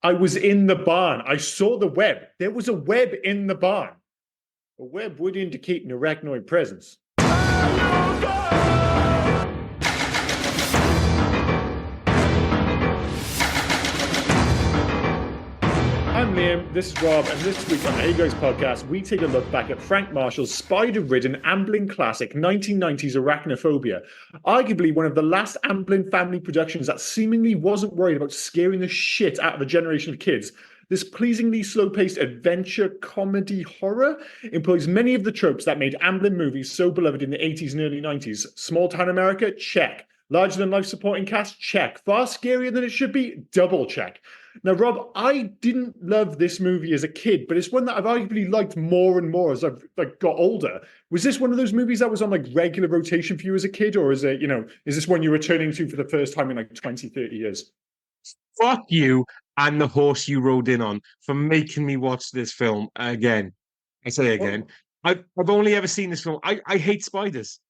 I was in the barn. I saw the web. There was a web in the barn. A web would indicate an arachnoid presence. I'm Liam, this is Rob, and this week on the Hey Guys podcast, we take a look back at Frank Marshall's spider-ridden Amblin classic 1990s Arachnophobia, arguably one of the last Amblin family productions that seemingly wasn't worried about scaring the shit out of a generation of kids. This pleasingly slow-paced adventure comedy horror employs many of the tropes that made Amblin movies so beloved in the 80s and early 90s. Small-town America? Check. Larger-than-life supporting cast? Check. Far scarier than it should be? Double check. Now, Rob, I didn't love this movie as a kid, but it's one that I've arguably liked more and more as I've got older. Was this one of those movies that was on regular rotation for you as a kid, or is it, is this one you're returning to for the first time in 20, 30 years? Fuck you and the horse you rode in on for making me watch this film again. I say again. I've only ever seen this film. I hate spiders.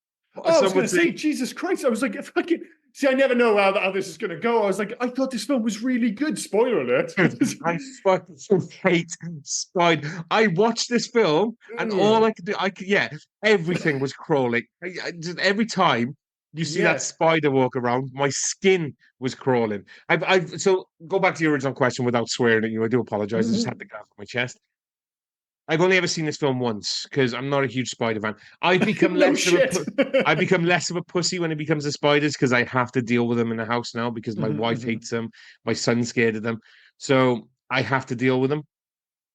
I was going to say, Jesus Christ. I was like, fucking. See, I never know how this is going to go. I was like, I thought this film was really good. Spoiler alert. I fucking hate spiders. I watched this film and all I could do, everything was crawling. Just every time you see that spider walk around, my skin was crawling. So go back to your original question without swearing at you. I do apologize. I just had to get off my chest. I've only ever seen this film once because I'm not a huge spider fan. I become I become less of a pussy when it becomes the spiders because I have to deal with them in the house now because my wife hates them, my son's scared of them, so I have to deal with them.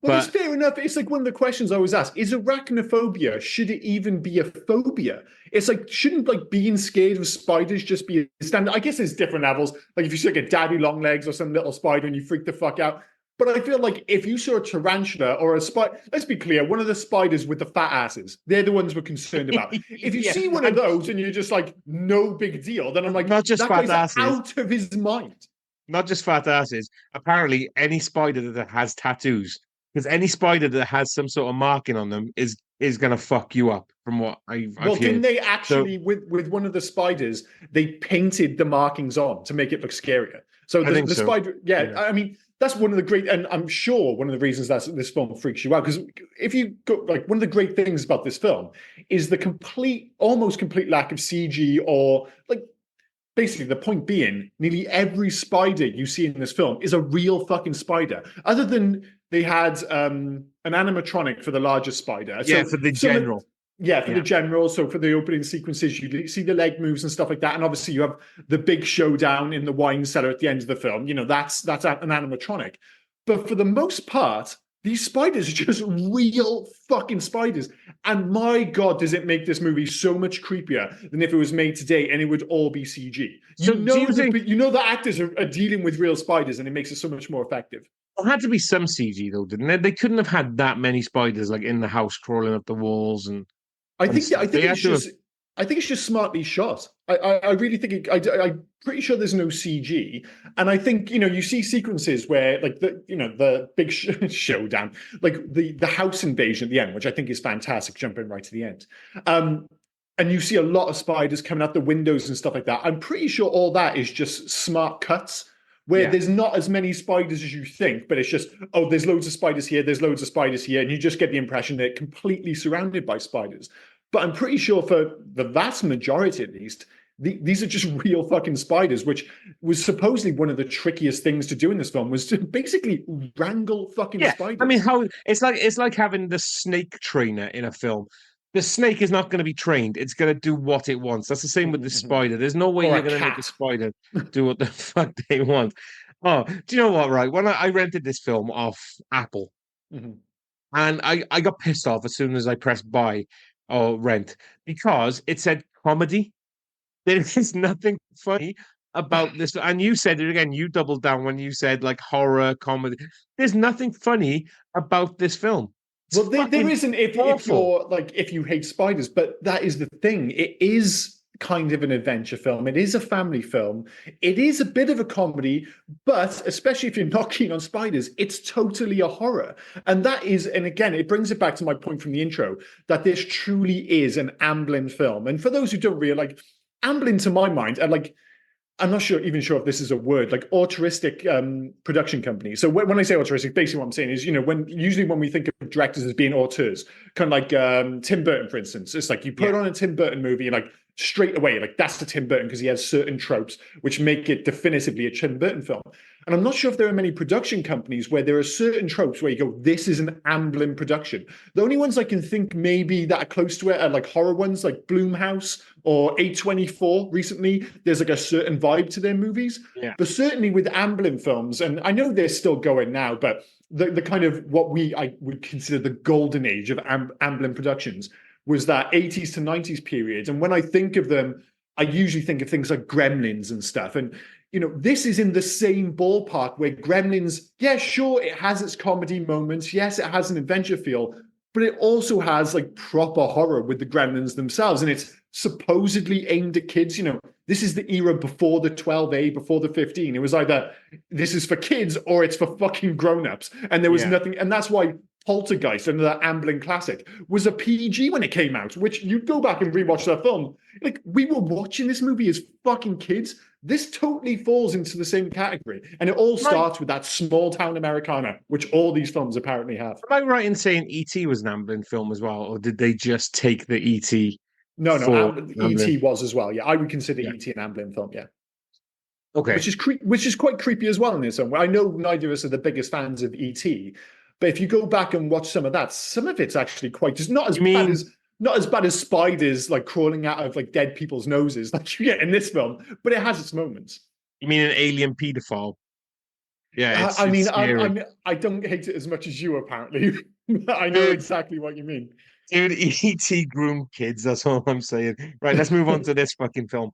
Well, it's fair enough. It's like one of the questions I always ask: is arachnophobia, should it even be a phobia? It's like, shouldn't being scared of spiders just be a standard? I guess there's different levels. Like if you see a daddy long legs or some little spider and you freak the fuck out. But I feel like if you saw a tarantula or a spider, let's be clear, one of the spiders with the fat asses, they're the ones we're concerned about. If you see one of those and you're just like, no big deal, then I'm like, not just that fat guy's asses. out of his mind. Not just fat asses. Apparently, any spider that has tattoos, because any spider that has some sort of marking on them is going to fuck you up, from what I've Well, didn't heard. they actually, with one of the spiders, they painted the markings on to make it look scarier. So the spider, I mean, that's one of the great, and I'm sure one of the reasons that this film freaks you out, because if you go, one of the great things about this film is the almost complete lack of CG or basically the point being nearly every spider you see in this film is a real fucking spider, other than they had an animatronic for the largest spider. Yeah, so for the general. The general. So for the opening sequences, you see the leg moves and stuff like that. And obviously you have the big showdown in the wine cellar at the end of the film. That's an animatronic. But for the most part, these spiders are just real fucking spiders. And my God, does it make this movie so much creepier than if it was made today and it would all be CG. So the actors are dealing with real spiders and it makes it so much more effective. It had to be some CG though, didn't it? They couldn't have had that many spiders in the house crawling up the walls and I think it's just smartly shot. I really think I'm pretty sure there's no CG, and I think you see sequences where the big showdown, the house invasion at the end, which I think is fantastic, jumping right to the end. And you see a lot of spiders coming out the windows and stuff like that. I'm pretty sure all that is just smart cuts where there's not as many spiders as you think, but it's just, there's loads of spiders here, there's loads of spiders here, and you just get the impression they're completely surrounded by spiders. But I'm pretty sure for the vast majority, at least, these are just real fucking spiders, which was supposedly one of the trickiest things to do in this film, was to basically wrangle fucking spiders. I mean, how it's like having the snake trainer in a film. The snake is not going to be trained. It's going to do what it wants. That's the same with the spider. There's no way you're going to make a spider do what the fuck they want. Oh, do you know what, right? When I rented this film off Apple, and I got pissed off as soon as I pressed buy or rent because it said comedy. There is nothing funny about this. And you said it again. You doubled down when you said horror, comedy. There's nothing funny about this film. Well, there isn't if you hate spiders, but that is the thing. It is kind of an adventure film. It is a family film. It is a bit of a comedy, but especially if you're not keen on spiders, it's totally a horror. And again, it brings it back to my point from the intro, that this truly is an Amblin film. And for those who don't realize, Amblin, to my mind, are I'm not even sure if this is a word, like altruistic production company. So when I say altruistic, basically what I'm saying is, usually when we think of directors as being auteurs, kind of like Tim Burton, for instance, it's like you put Yeah. on a Tim Burton movie and like straight away, like that's the Tim Burton because he has certain tropes which make it definitively a Tim Burton film. And I'm not sure if there are many production companies where there are certain tropes where you go, this is an Amblin production. The only ones I can think maybe that are close to it are like horror ones like Blumhouse or A24 recently. There's like a certain vibe to their movies. Yeah. But certainly with Amblin films, and I know they're still going now, but the kind of what I would consider the golden age of Amblin Productions was that 80s to 90s period. And when I think of them, I usually think of things like Gremlins and stuff. And this is in the same ballpark where Gremlins, yeah, sure, it has its comedy moments. Yes, it has an adventure feel, but it also has like proper horror with the Gremlins themselves. And it's supposedly aimed at kids. This is the era before the 12A, before the 15. It was either this is for kids or it's for fucking grown-ups. And there was nothing. And that's why Poltergeist, another Amblin classic, was a PG when it came out, which you go back and rewatch that film. Like, we were watching this movie as fucking kids. This totally falls into the same category. And it all starts with that small town Americana, which all these films apparently have. Am I right in saying E.T. was an Amblin film as well, or did they just take the E.T. No, for E.T. Amblin? was as well. Yeah, I would consider Yeah. E.T. an Amblin film, yeah. Okay. Which is quite creepy as well in its own way. I know neither of us are the biggest fans of E.T., but if you go back and watch some of that, some of it's actually quite just not as bad as spiders like crawling out of like dead people's noses like you get in this film, but it has its moments. You mean an alien pedophile? Yeah, I mean, it's scary. I don't hate it as much as you apparently. I know Dude, exactly what you mean. dude, E.T. groomed kids, that's all I'm saying. Right, let's move on to this fucking film.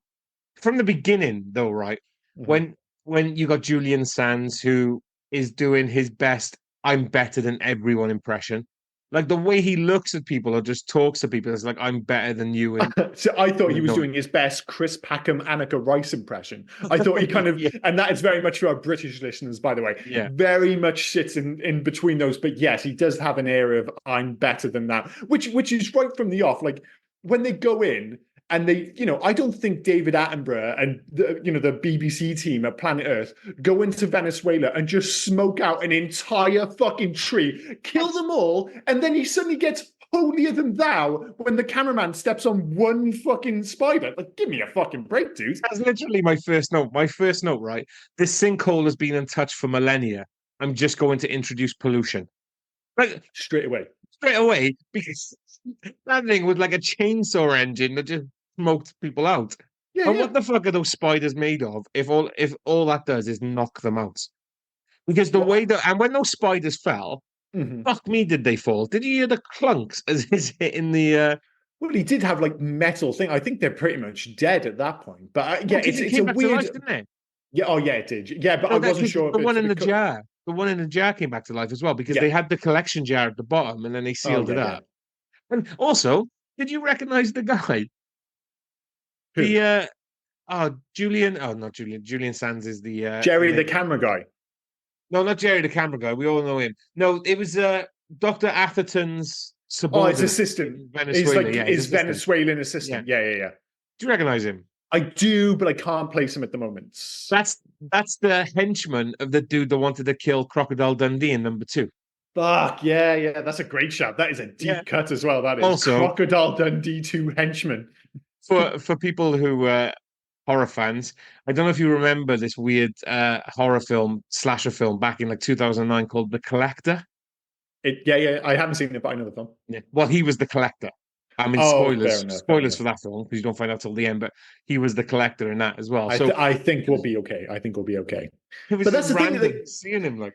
From the beginning, though, right? Mhm. When you got Julian Sands, who is doing his best "I'm better than everyone" impression. Like the way he looks at people or just talks to people is like I'm better than you and So I thought he was no. doing his best Chris Packham, Annika Rice impression. I thought he kind of, Yeah, and that is very much for our British listeners, by the way, yeah. very much sits in between those. But yes, he does have an area of I'm better than that, which is right from the off. Like when they go in and they, I don't think David Attenborough and the BBC team at Planet Earth go into Venezuela and just smoke out an entire fucking tree, kill them all, and then he suddenly gets holier than thou when the cameraman steps on one fucking spider. Like, give me a fucking break, dude. That's literally my first note. My first note, right? This sinkhole has been untouched for millennia. I'm just going to introduce pollution. Like Straight away. straight away, because that thing was like a chainsaw engine that just smoked people out. Yeah, And yeah. what the fuck are those spiders made of if all that does is knock them out? Because the way Well, that and when those spiders fell, mhm. fuck me, did they fall? Did you hear the clunks as it's hitting the Well, he did have like metal thing. I think they're pretty much dead at that point. But yeah, oh, because it it's a came back to weird. life, didn't it? Yeah, oh yeah, it did. Yeah, but I No, that wasn't because sure the if one it's in the because. jar, the one in the jar came back to life as well because Yeah. they had the collection jar at the bottom and then they Oh sealed yeah, it yeah. up. And also, did you recognize the guy? Who? The Julian, oh not Julian. Julian Sands is the Jerry, the main. camera guy. No, not Jerry the camera guy. We all know him. No, it was Dr. Atherton's Oh, his subordinate assistant. in He's Venezuela. like Yeah, his his assistant. Venezuelan Yeah. assistant. Yeah, yeah, yeah. Do you recognize him? I do, but I can't place him at the moment. That's the henchman of the dude that wanted to kill Crocodile Dundee in number two. Fuck, yeah, yeah. That's a great shot. That is a Yeah. deep cut as well. That is Also, Crocodile Dundee 2 henchman. for people who horror fans, I don't know if you remember this weird horror film slasher film back in like 2009 called The Collector. Yeah, yeah. I haven't seen it, but I know the film. Yeah. Well, he was the collector. I mean, Oh, fair enough, fair spoilers enough. for that film because you don't find out till the end. But he was the collector in that as well. So I think we'll be okay. I think we'll be okay. it was But just that's the thing. random seeing him like.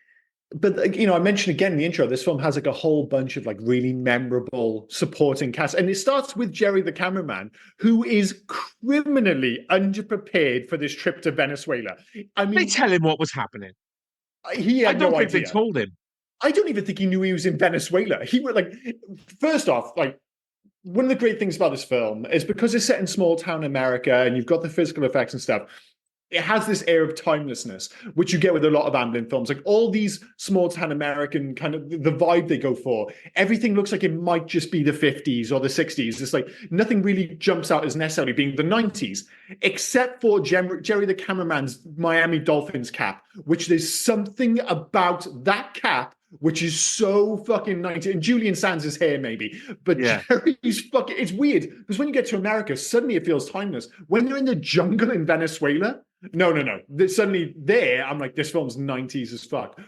But I mentioned again in the intro, this film has like a whole bunch of like really memorable supporting cast, and it starts with Jerry the cameraman, who is criminally underprepared for this trip to Venezuela. I They mean, tell him what was happening. he I had don't no think they idea. told him. I don't even think he knew he was in Venezuela. He was like, first off, like one of the great things about this film is because it's set in small town America and you've got the physical effects and stuff. it has this air of timelessness, which you get with a lot of Amblin films. Like all these small town American kind of the vibe they go for, everything looks like it might just be the 50s or the 60s. It's like nothing really jumps out as necessarily being the 90s, except for Jerry the cameraman's Miami Dolphins cap, which there's something about that cap which is so fucking 90. And Julian Sands' hair, maybe. But Yeah. Jerry's fucking, it's weird because when you get to America, suddenly it feels timeless. When you're in the jungle in Venezuela, no. Suddenly there, I'm like, this film's 90s as fuck.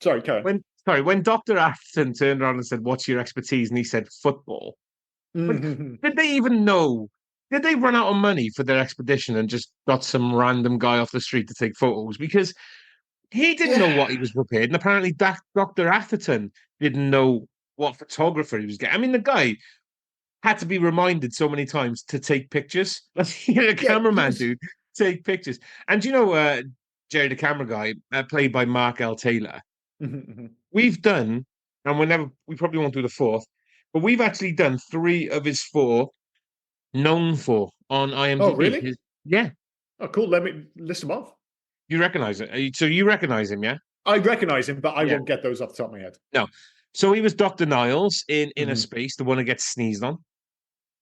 Sorry, Karen. When Dr. Atherton turned around and said, "What's your expertise?" and he said, "Football." Did they even know? Did they run out of money for their expedition and just got some random guy off the street to take photos? Because he didn't know what he was prepared, and apparently Dr. Atherton didn't know what photographer he was getting. I mean, the guy had to be reminded so many times to take pictures. Like, you're a cameraman, dude. Take pictures. And you know, Jerry the camera guy, played by Mark L. Taylor. We've done, and we probably won't do the fourth, but we've actually done 3 of his 4 known for on IMDb. Oh, really? Yeah. Oh, cool. Let me list them off. You recognize it? So you recognize him, yeah? I recognize him, but I won't get those off the top of my head. No. So he was Dr. Niles in Inner Space, the one that gets sneezed on.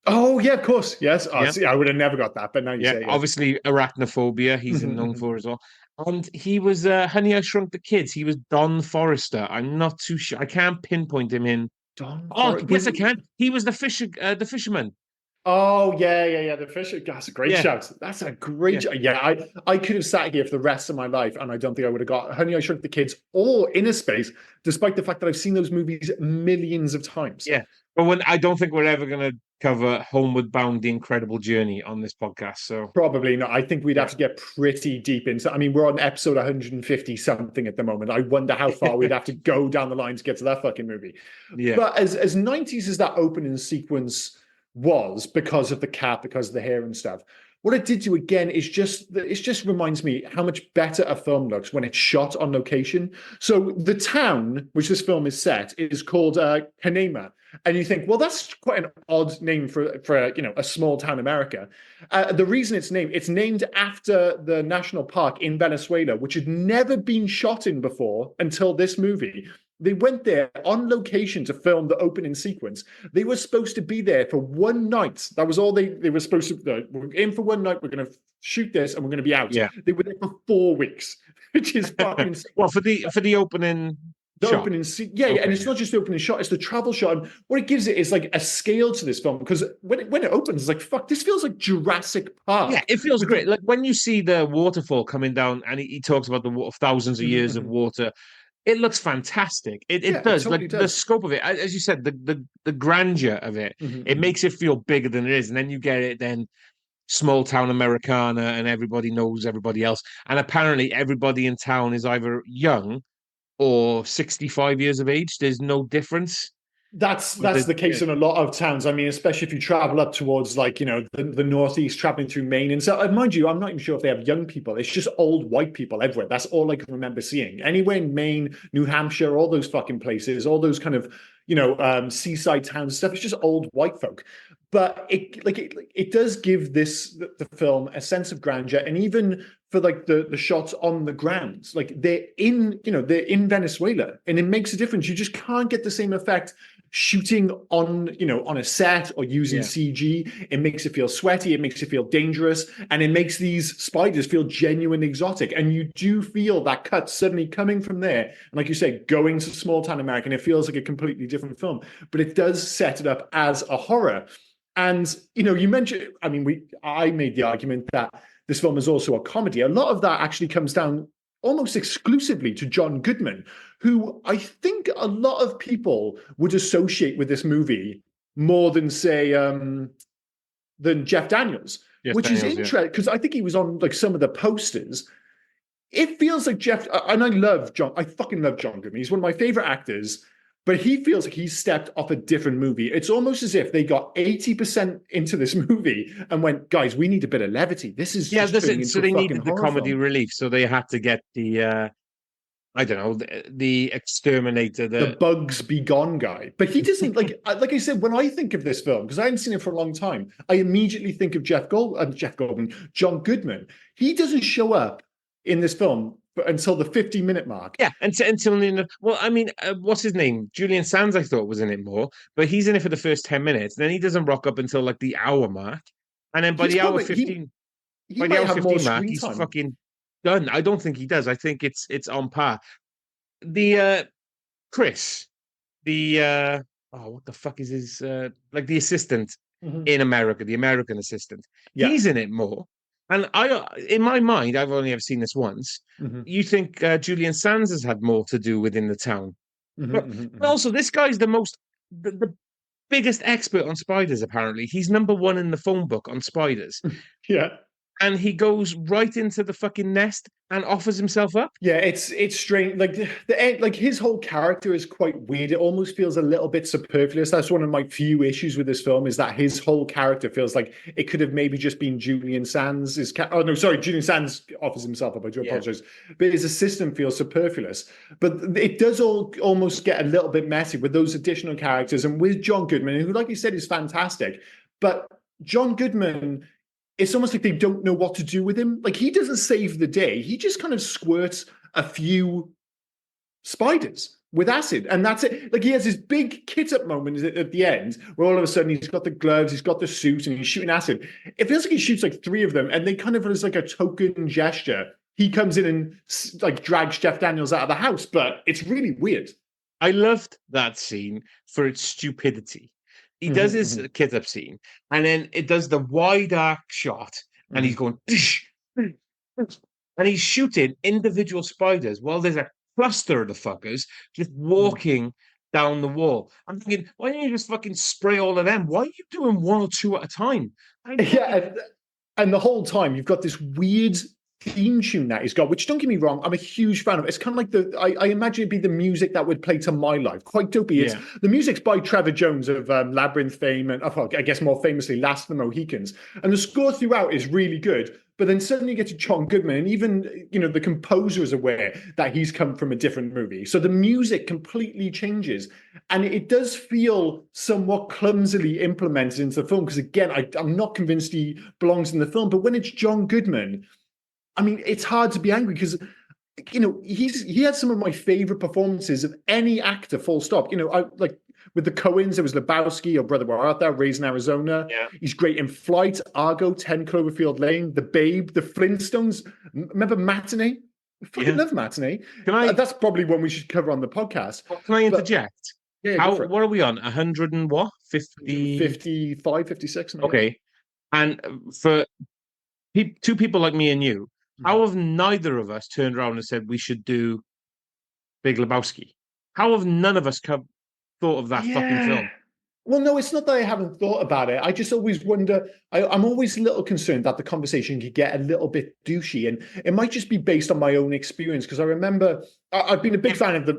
Oh, yeah, of course. Yes. Oh, see, I would have never got that, but now you say it. Obviously, Arachnophobia, he's known for as well. And he was Honey, I Shrunk the Kids. He was Don Forrester. I'm not too sure. I can't pinpoint him in. Yes, I can. He was the fisherman. Oh, yeah. The Fisher. That's a great shout. That's a great shout. Yeah, I could have sat here for the rest of my life, and I don't think I would have got Honey, I Shrunk the Kids or Inner Space, despite the fact that I've seen those movies millions of times. Yeah. But I don't think we're ever going to cover Homeward Bound: The Incredible Journey on this podcast. So probably not. I think we'd have to get pretty deep into. I mean, we're on episode 150 something at the moment. I wonder how far we'd have to go down the line to get to that fucking movie. Yeah. But as 90s as that opening sequence was, because of the cap, because of the hair and stuff, what it did do again is it just reminds me how much better a film looks when it's shot on location. So the town which this film is set is called Canema. And you think, well, that's quite an odd name for a small town America. The reason it's named after the national park in Venezuela, which had never been shot in before until this movie. They went there on location to film the opening sequence. They were supposed to be there for one night. That was all they were supposed to. We're in for one night. We're going to shoot this, and we're going to be out. Yeah. They were there for 4 weeks, which is fucking. Well, for the opening. The opening scene, and it's not just the opening shot; it's the travel shot. And what it gives it is like a scale to this film, because when it opens, it's like, fuck, this feels like Jurassic Park. Yeah, it feels great. Like when you see the waterfall coming down, and he talks about the thousands of years of water. It looks fantastic. It does. Totally like does. The scope of it, as you said, the grandeur of it. It makes it feel bigger than it is, and then you get it. Then small town Americana, and everybody knows everybody else, and apparently everybody in town is either young or 65 years of age. There's no difference. That's the case in a lot of towns. I mean, especially if you travel up towards the northeast, traveling through Maine. And so, mind you, I'm not even sure if they have young people. It's just old white people everywhere. That's all I can remember seeing. Anywhere in Maine, New Hampshire, all those fucking places, all those kind of seaside towns and stuff. It's just old white folk. But it does give the film a sense of grandeur, and even for the shots on the ground, like they're in Venezuela, and it makes a difference. You just can't get the same effect shooting on a set or using CG. It makes it feel sweaty, it makes it feel dangerous, and it makes these spiders feel genuine exotic. And you do feel that cut suddenly coming from there, and like you say, going to small town America, and it feels like a completely different film, but it does set it up as a horror. And you mentioned, I mean, I made the argument that this film is also a comedy. A lot of that actually comes down almost exclusively to John Goodman, who I think a lot of people would associate with this movie more than, say, than Jeff Daniels, which is interesting because I think he was on some of the posters. It feels like Jeff, and I fucking love John Goodman. He's one of my favorite actors. But he feels like he's stepped off a different movie. It's almost as if they got 80% into this movie and went, guys, we need a bit of levity. This is so they needed the comedy relief, so they had to get the I don't know, the exterminator, the the bugs be gone guy. But he doesn't like I said, when I think of this film, because I hadn't seen it for a long time, I immediately think of Jeff Goldman, John Goodman. He doesn't show up in this film until the 50-minute mark. yeah, well, I mean, what's his name? Julian Sands, I thought was in it more, but he's in it for the first 10 minutes. Then he doesn't rock up until like the hour mark, and then He's probably he by the might hour have more 15 mark, screen he's time. fucking done. I don't think he does. I think it's on par. The Chris, the what the fuck is his like the assistant Mhm. in America, the American assistant. Yeah. He's in it more. And in my mind, I've only ever seen this once. Mhm. You think Julian Sands has had more to do within the town. Mhm, But, mhm, but mhm. also, this guy's the biggest expert on spiders, apparently. He's number one in the phone book on spiders. Yeah. And he goes right into the fucking nest and offers himself up. Yeah, it's strange. Like like his whole character is quite weird. It almost feels a little bit superfluous. That's one of my few issues with this film is that his whole character feels like it could have maybe just been Julian Sands. Oh no, sorry, Julian Sands offers himself up. I do Yeah. apologize, but his assistant feels superfluous. But it does almost get a little bit messy with those additional characters and with John Goodman, who, like you said, is fantastic. But John Goodman, it's almost like they don't know what to do with him. Like he doesn't save the day. He just kind of squirts a few spiders with acid, and that's it. Like he has this big kit up moment at the end where all of a sudden he's got the gloves, he's got the suit, and he's shooting acid. It feels like he shoots like three of them, and they kind of as like a token gesture. He comes in and like drags Jeff Daniels out of the house, but it's really weird. I loved that scene for its stupidity. He does Mm-hmm, his mm-hmm, kit up scene, and then it does the wide arc shot, and he's mm-hmm. going, and he's shooting individual spiders while there's a cluster of the fuckers just walking down the wall. I'm thinking, why don't you just fucking spray all of them? Why are you doing one or two at a time? Yeah, and the whole time you've got this weird theme tune that he's got, which don't get me wrong, I'm a huge fan of. It's kind of like I imagine it'd be the music that would play to my life. Quite dopey. It's Yeah, the music's by Trevor Jones of Labyrinth fame and I guess more famously Last of the Mohicans. And the score throughout is really good. But then suddenly you get to John Goodman, and even the composer is aware that he's come from a different movie. So the music completely changes, and it does feel somewhat clumsily implemented into the film. Because again, I'm not convinced he belongs in the film. But when it's John Goodman, I mean, it's hard to be angry because he had some of my favorite performances of any actor. Full stop. I like with the Coens. There was Lebowski, or Brother Where Art Thou, Raised in Arizona. yeah, He's great in Flight, Argo, 10 Cloverfield Lane, The Babe, The Flintstones. Remember Matinee? I fucking yeah. love Matinee. Can I That's probably one we should cover on the podcast. can I But interject? yeah, go How for it. what are we on? 100 and what? 50. 55, 56. Something like Okay. And for two people like me and you, that. how have neither of us turned around and said we should do Big Lebowski? How have none of us thought of that fucking Yeah. film? Well, no, it's not that I haven't thought about it. I just always wonder. I'm always a little concerned that the conversation could get a little bit douchey, and it might just be based on my own experience. Because I remember I've been a big fan of the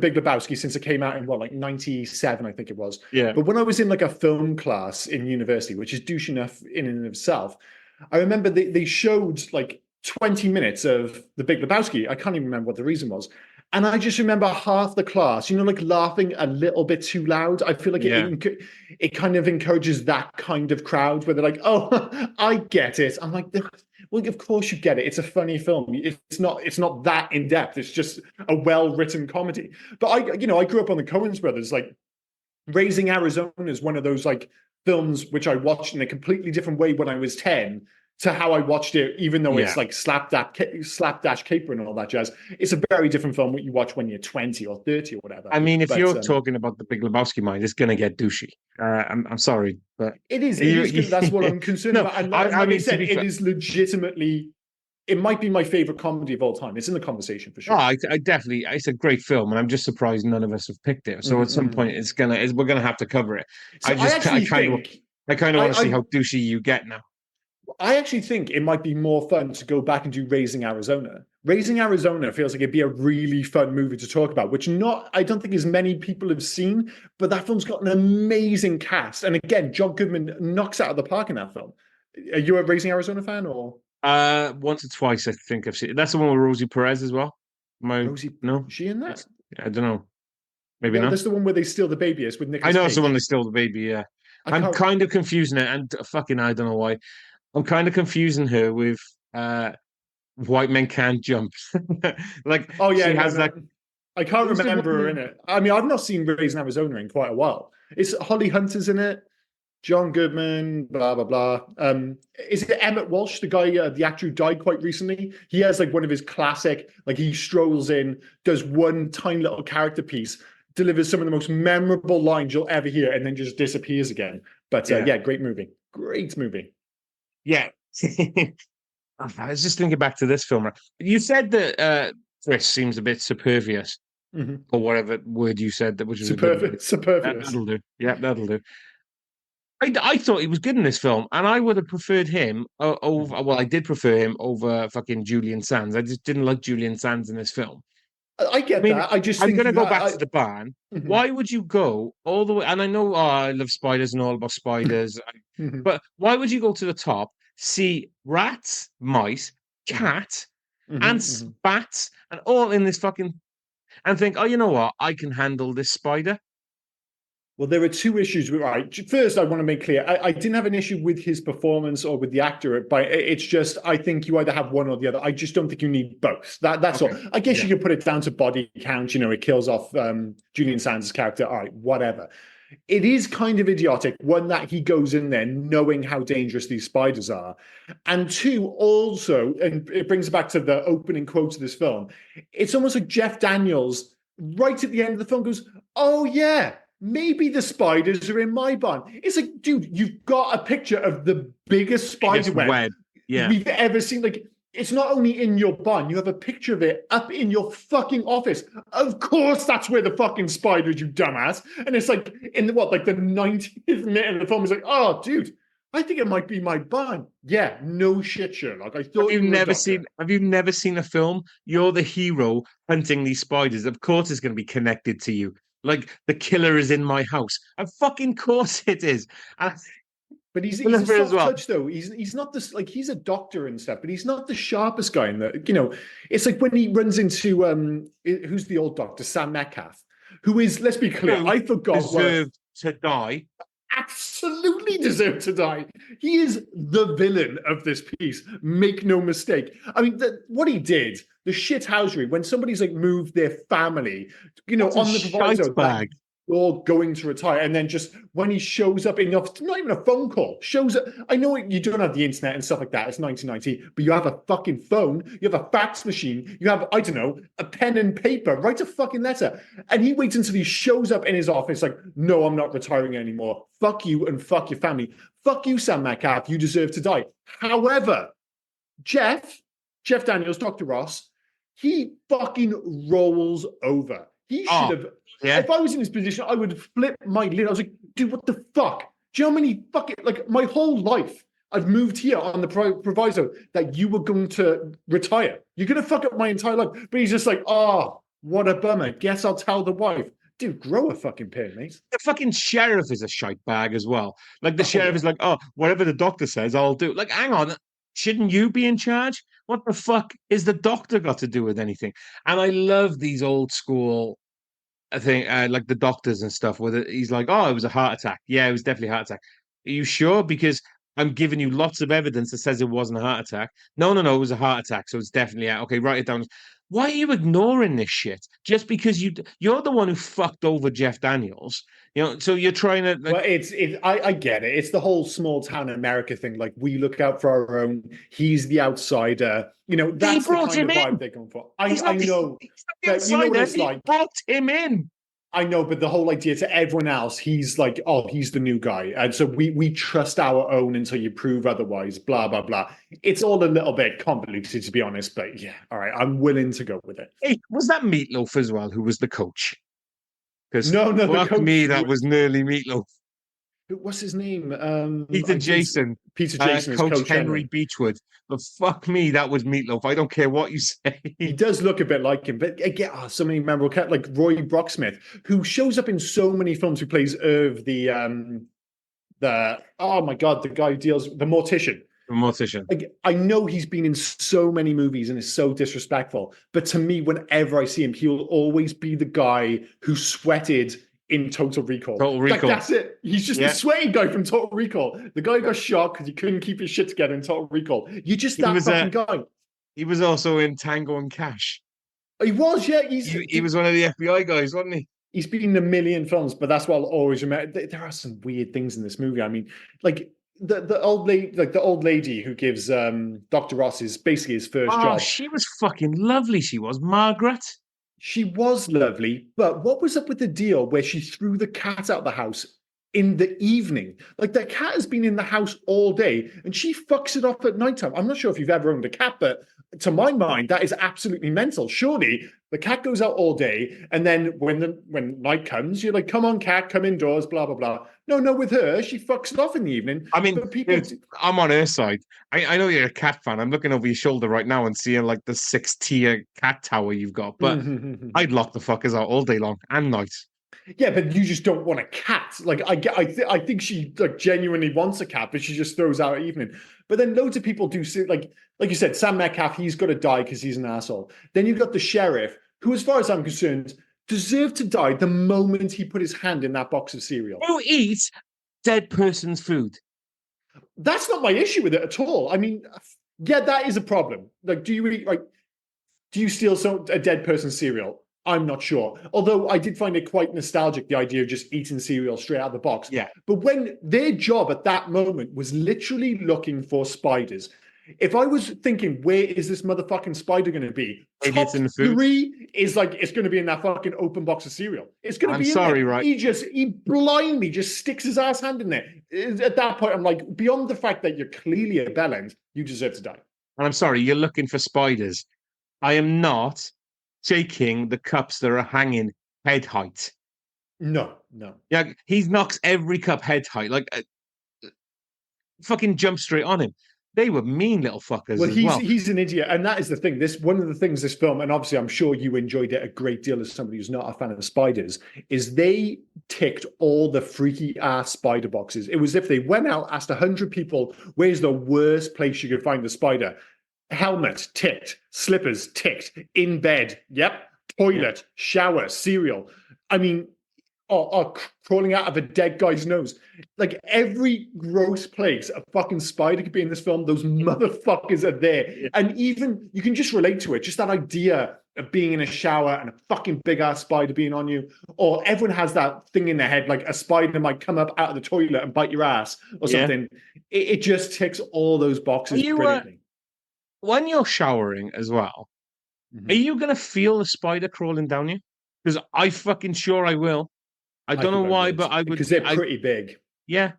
Big Lebowski since it came out in like '97, I think it was. Yeah, But when I was in like a film class in university, which is douche enough in and of itself, I remember they showed like 20 minutes of the Big Lebowski. I can't even remember what the reason was. And I just remember half the class, like laughing a little bit too loud. I feel like yeah. it kind of encourages that kind of crowd where they're like, "Oh, I get it." I'm like, "Well, of course you get it. It's a funny film. It's not that in depth. It's just a well-written comedy." But I grew up on the Coens brothers. Like, Raising Arizona is one of those like films which I watched in a completely different way when I was 10 to how I watched it, even though Yeah. it's like slapdash caper and all that jazz. It's a very different film what you watch when you're 20 or 30 or whatever. I mean, if But you're talking about the Big Lebowski mind, it's gonna get douchey. I'm sorry, but it is. you, That's what I'm concerned no, about. And I like I mean, to said, be it fair, is legitimately. It might be my favorite comedy of all time. It's in the conversation for oh, sure. I definitely, it's a great film, and I'm just surprised none of us have picked it. So at some Mm-hmm. point, we're gonna have to cover it. So I actually think I kind of want to see I how douchey you get now. I actually think it might be more fun to go back and do Raising Arizona. Raising Arizona feels like it'd be a really fun movie to talk about, which I don't think as many people have seen, but that film's got an amazing cast. And again, John Goodman knocks out of the park in that film. Are you a Raising Arizona fan or? Once or twice, I think I've seen it. That's the one with Rosie Perez as well. Rosie, No, is she in that? I don't know. Maybe No, not. that's the one where they steal the baby. It's with I Nicolas know it's the one Cage. that stole the baby. Yeah, I I'm can't. kind of confusing it, and fucking I don't know why. I'm kind of confusing her with white men can't jump. Like Oh yeah, she no, has that. no. I can't Who's the remember her in one? it. I mean, I've not seen Raising Arizona in quite a while. It's Holly Hunter's in it. John Goodman, blah blah blah. Is it Emmett Walsh, the guy, the actor who died quite recently? He has like one of his classic, like he strolls in, does one tiny little character piece, delivers some of the most memorable lines you'll ever hear, and then just disappears again. But Yeah, yeah, great movie, great movie. yeah. I was just thinking back to this film. Right? You said that Chris seems a bit superfluous, Mm-hmm. or whatever word you said that, which was a good word. Superfluous, superfluous. That'll do. Yeah, that'll do. I thought he was good in this film, and I would have preferred him Mhm. over. Well, I did prefer him over fucking Julian Sands. I just didn't like Julian Sands in this film. I I get mean, that. I just I'm think gonna you. go back to the barn. Mhm. Why would you go all the way? And I know I love spiders and all about spiders, Mhm. but why would you go to the top, see rats, mice, Mhm. cat, and Mhm. Mhm. bats, and all in this fucking, and think, oh, you know what? I can handle this spider. Well, there are two issues with right. First, I want to make clear I didn't have an issue with his performance or with the actor, but it's just I think you either have one or the other. I just don't think you need both. That's all. Okay. I guess Yeah. you could put it down to body count. You know, it kills off Julian Sands' character. All right, whatever. It is kind of idiotic. One, that he goes in there knowing how dangerous these spiders are, and two, also, and it brings back to the opening quote of this film. It's almost like Jeff Daniels, right at the end of the film, goes, "Oh yeah, maybe the spiders are in my barn." It's like, dude, you've got a picture of the biggest spider Biggest web web. Yeah. we've ever seen. Like, it's not only in your barn, you have a picture of it up in your fucking office. Of course, that's where the fucking spiders, you dumbass. And it's like in the what, like the 90th minute of the film, is like, oh, dude, I think it might be my barn. Yeah, no shit, Sherlock. I thought you were a doctor. Have you never seen a film? You're the hero hunting these spiders. Of course it's going to be connected to you. Like the killer is in my house. Of fucking course it is. And But I he's a love it as soft well. touch though. He's not this, like, he's a doctor and stuff, but he's not the sharpest guy in the, you know. It's like when he runs into who's the old doctor, Sam Metcalf, who is, let's be clear, Who I forgot what deserved to die. absolutely deserved to die. He is the villain of this piece. Make no mistake. I mean, what he did, the shithousery, when somebody's like moved their family, you know, What a on the shite proviso that bag. you're going to retire, and then just when he shows up in your, not even a phone call, shows up. I know you don't have the internet and stuff like that. It's 1990, but you have a fucking phone, you have a fax machine, you have, I don't know, a pen and paper. Write a fucking letter. And he waits until he shows up in his office, like, no, I'm not retiring anymore. Fuck you and fuck your family. Fuck you, Sam Metcalf. You deserve to die. However, Jeff Daniels, Dr. Ross, he fucking rolls over. He should Oh, have, yeah. if I was in his position, I would flip my lid. I was like, dude, what the fuck? Do you know how many fucking, like, my whole life, I've moved here on the proviso that you were going to retire. You're going to fuck up my entire life. But he's just like, oh, what a bummer. Guess I'll tell the wife. Dude, grow a fucking pair, mate. The fucking sheriff is a shite bag as well. Like the Oh, sheriff yeah. is like, oh, whatever the doctor says, I'll do. Like, hang on, shouldn't you be in charge? What the fuck is the doctor got to do with anything? And I love these old school, I think, like the doctors and stuff. Where he's like, oh, it was a heart attack. Yeah, it was definitely a heart attack. Are you sure? Because I'm giving you lots of evidence that says it wasn't a heart attack. No, no, no, it was a heart attack. So it's definitely okay. Write it down. Why are you ignoring this shit? Just because you're the one who fucked over Jeff Daniels, you know. So you're trying to like Well, I get it. It's the whole small town America thing. Like, we look out for our own. He's the outsider. You know, they that's the brought kind him of vibe in. they're going for. He's I not the, know, he's not the but you know what outsider. it's He like. brought him in. I know, but the whole idea to everyone else, he's like, oh, he's the new guy, and so we trust our own until you prove otherwise. Blah blah blah. It's all a little bit convoluted, to be honest, but yeah, all right, I'm willing to go with it. Hey, was that Meatloaf as well, who was the coach? Because No, no, the fuck coach. me, that was nearly Meatloaf. What's his name? Peter I did. Jason, Peter Jason is Coach Coach Henry Henry. Beechwood. But fuck me, that was Meatloaf. I don't care what you say. He does look a bit like him, but again, so many memorable characters, like Roy Brocksmith, who shows up in so many films. Who plays Irv, the oh my god, the guy who deals the mortician. a mortician. Like, I know he's been in so many movies and is so disrespectful, but to me, whenever I see him, he'll always be the guy who sweated in Total Recall. Total Like, Recall. that's it. He's just the Yeah. sweaty guy from Total Recall. The guy who got shot because he couldn't keep his shit together in Total Recall. You're just He that was fucking guy. he was also in Tango and Cash. He was, yeah. He was one of the FBI guys, wasn't he? He's been in a million films, but that's what I'll always remember. There are some weird things in this movie. I mean, like the old lady, like the old lady who gives Dr. Ross is basically his first Oh, job. she was fucking lovely. She was Margaret. She was lovely, but what was up with the deal where she threw the cat out the house in the evening? Like, the cat has been in the house all day and she fucks it up at nighttime. I'm not sure if you've ever owned a cat, but to my mind, that is absolutely mental. Surely the cat goes out all day, and then when night comes, you're like, come on, cat, come indoors, blah, blah, blah. No, with her, she fucks it off in the evening. I mean, But people, dude, I'm on her side. I know you're a cat fan. I'm looking over your shoulder right now and seeing like the 6-tier cat tower you've got, but I'd lock the fuckers out all day long and night. yeah, but you just don't want a cat. Like, I think she like genuinely wants a cat, but she just throws out at evening. But then loads of people do see, like you said, Sam Metcalf, he's got to die because he's an asshole. Then you've got the sheriff, who, as far as I'm concerned, deserved to die the moment he put his hand in that box of cereal. Who eats dead person's food? That's not my issue with it at all. I mean, yeah, that is a problem. Like, do you steal a dead person's cereal? I'm not sure. Although I did find it quite nostalgic, the idea of just eating cereal straight out of the box. Yeah. But when their job at that moment was literally looking for spiders, if I was thinking, where is this motherfucking spider going to be? Maybe Top it's in the food. 3 is like, it's going to be in that fucking open box of cereal. It's going to be in sorry, there. right? He blindly just sticks his ass hand in there. At that point, I'm like, beyond the fact that you're clearly a bellend, you deserve to die. And I'm sorry, you're looking for spiders. I am not taking the cups that are hanging head height. No. Yeah, he knocks every cup head height, like fucking jump straight on him. They were mean little fuckers. Well, as he's an idiot, and that is the thing. One of the things this film, and obviously I'm sure you enjoyed it a great deal as somebody who's not a fan of spiders, is they ticked all the freaky ass spider boxes. It was as if they went out, asked 100 people, where's the worst place you could find the spider? Helmet, ticked. Slippers, ticked. In bed, yep. Toilet, shower, cereal. I mean, crawling out of a dead guy's nose. Like, every gross place a fucking spider could be in this film, those motherfuckers are there. Yeah. And even, you can just relate to it. Just that idea of being in a shower and a fucking big-ass spider being on you. Or everyone has that thing in their head, like a spider might come up out of the toilet and bite your ass or something. It just ticks all those boxes brilliantly. When you're showering as well, are you going to feel the spider crawling down you? Because I fucking sure I will. I don't know why, but I would. Because they're pretty big. Yeah.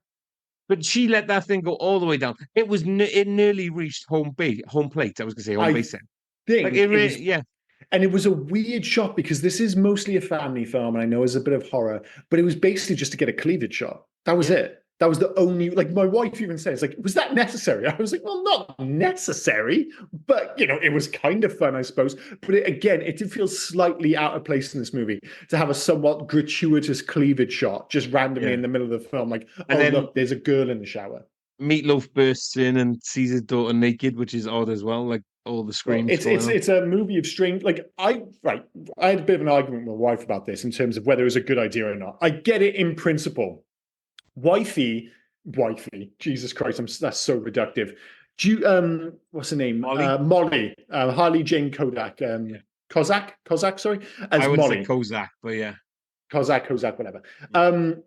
But she let that thing go all the way down. It nearly reached home plate. I was going to say home base then. Like And it was a weird shot because this is mostly a family film, and I know it's a bit of horror, but it was basically just to get a cleavage shot. That was it. That was the only, like, my wife even says, like, was that necessary? I was like, well, not necessary, but, it was kind of fun, I suppose. But again, it did feel slightly out of place in this movie to have a somewhat gratuitous cleavage shot just randomly in the middle of the film. Like, look, there's a girl in the shower. Meatloaf bursts in and sees his daughter naked, which is odd as well. Like, all the screams. It's a movie of strange. Like, I had a bit of an argument with my wife about this in terms of whether it was a good idea or not. I get it in principle. Wifey, Jesus Christ, that's so reductive. Do you, what's her name? Molly, Harley Jane Kodak, Kozak, sorry, as I would Molly. say Kozak, but yeah, Kozak, whatever.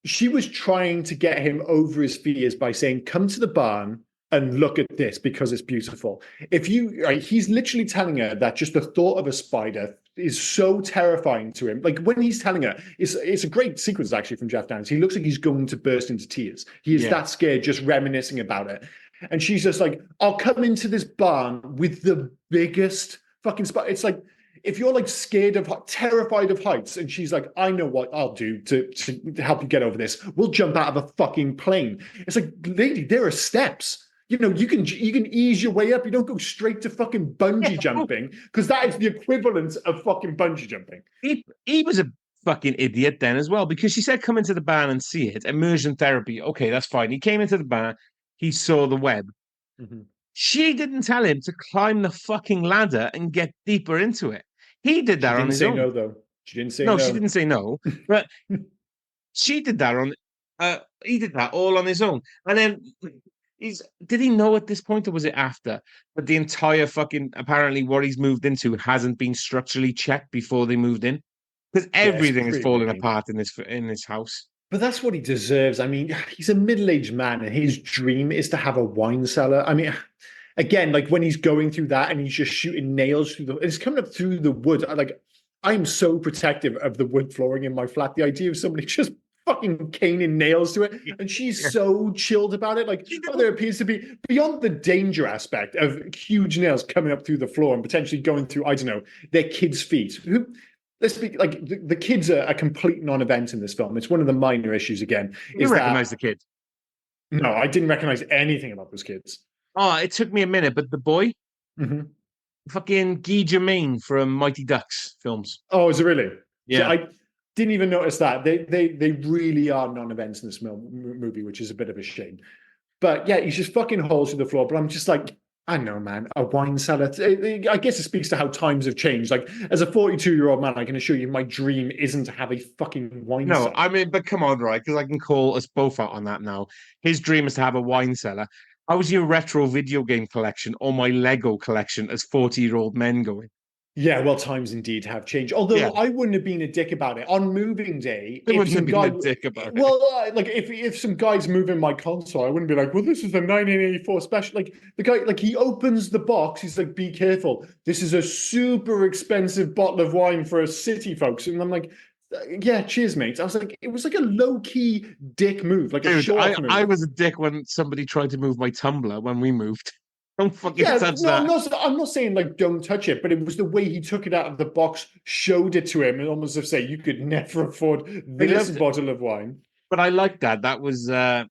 She was trying to get him over his fears by saying, "Come to the barn and look at this because it's beautiful." He's literally telling her that just the thought of a spider is so terrifying to him. Like, when he's telling her, it's a great sequence actually from Jeff Daniels. He looks like he's going to burst into tears. He is that scared, just reminiscing about it. And she's just like, I'll come into this barn with the biggest fucking spider. It's like, if you're like terrified of heights, and she's like, I know what I'll do to help you get over this. We'll jump out of a fucking plane. It's like, lady, there are steps. You can ease your way up. You don't go straight to fucking bungee jumping, because that is the equivalent of fucking bungee jumping. He was a fucking idiot then as well, because she said come into the barn and see it. Immersion therapy. Okay, that's fine. He came into the barn. He saw the web. Mhm. She didn't tell him to climb the fucking ladder and get deeper into it. He did She that on didn't his say own. no, though. She didn't say No, she no. didn't say no, but she did that on. He did that all on his own, and then did he know at this point, or was it after? But the entire fucking apparently what he's moved into hasn't been structurally checked before they moved in because Yeah, it's everything is pretty falling ricky. apart in this house. But that's what he deserves. I mean, he's a middle-aged man, and his dream is to have a wine cellar. I mean, again, like when he's going through that and he's just shooting nails through it's coming up through the wood. Like, I'm so protective of the wood flooring in my flat. The idea of somebody just fucking caning nails to it, and she's Yeah. so chilled about it. Like, oh, there appears to be beyond the danger aspect of huge nails coming up through the floor and potentially going through, I don't know, their kids' feet. Who let's be like the kids are a complete non-event in this film. It's one of the minor issues again, You is that recognize the kid? no, I didn't recognize anything about those kids. Oh, it took me a minute, but the boy, Mhm. fucking Guy Germain from Mighty Ducks films. Oh, is it really? See, Yeah. I didn't even notice that. They really are non-events in this movie, which is a bit of a shame. But yeah, he's just fucking holes through the floor. But I'm just like, I know, man, a wine cellar. I guess it speaks to how times have changed. Like, as a 42-year-old man, I can assure you, my dream isn't to have a fucking wine No, cellar. I mean, but come on, right? Because I can call us both out on that now. His dream is to have a wine cellar. How's your retro video game collection or my Lego collection as 40-year-old men going? Yeah, well, times indeed have changed. Yeah, Although I wouldn't have been a dick about it on moving day. they If wouldn't have some been a guy, dick about it. well, like if some guy's moving my console, I wouldn't be like, well, this is a 1984 special. Like the guy, like he opens the box, he's like, be careful, this is a super expensive bottle of wine for us city folks, and I'm like, yeah, cheers, mate. I was like, it was like a low key dick move, like a Dude, show off I move. was a dick when somebody tried to move my tumbler when we moved. Don't fucking Yeah, touch no, that. I'm not saying like don't touch it, but it was the way he took it out of the box, showed it to him, and almost to say you could never afford I this loved it, bottle of wine. but I liked that. That was uh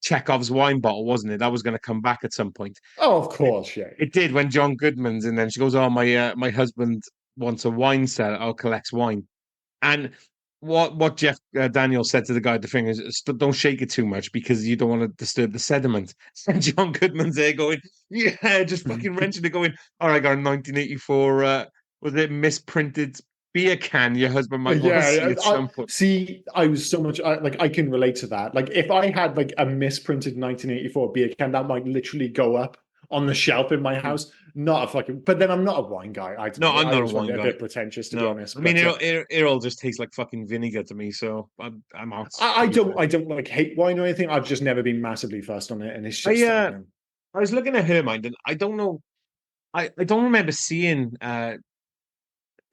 Chekhov's wine bottle, wasn't it? That was going to come back at some point. Oh, of It, course, yeah. it did when John Goodman's in. Then she goes, "Oh, my husband wants a wine cellar. I'll collect wine." And what Jeff Daniels said to the guy at the thing is, "Don't shake it too much because you don't want to disturb the sediment." And John Goodman's there going, "Yeah, just fucking wrenching it, going, all right, I got a 1984. Was it misprinted beer can? Your husband might want to see Yeah, at some point." see. I was so much like I can relate to that. Like if I had like a misprinted 1984 beer can, that might literally go up on the shelf in my Mhm. house. Not a fucking. But then I'm not a wine guy. I don't No, know. I'm I not a always find wine it a guy. bit pretentious, to be No, honest. I mean But it all just tastes like fucking vinegar to me. So I'm out. To be fair. I don't like hate wine or anything. I've just never been massively fussed on it, and it's I just I don't know. I was looking at her mind, and I don't know. I don't remember seeing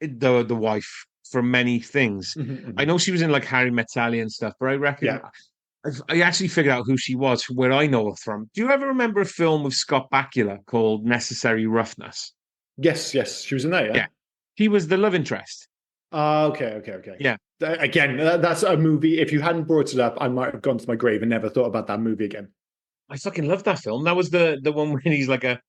the wife for many things. Mhm, I mhm. know she was in like Harry Met Sally and stuff, but I reckon Yeah. I actually figured out who she was, where I know her from. Do you ever remember a film with Scott Bakula called Necessary Roughness? Yes, yes, she was in there. Yeah. Yeah, he was the love interest. Okay, okay, okay. Yeah, Again, that's a movie. If you hadn't brought it up, I might have gone to my grave and never thought about that movie again. I fucking love that film. That was the one when he's like a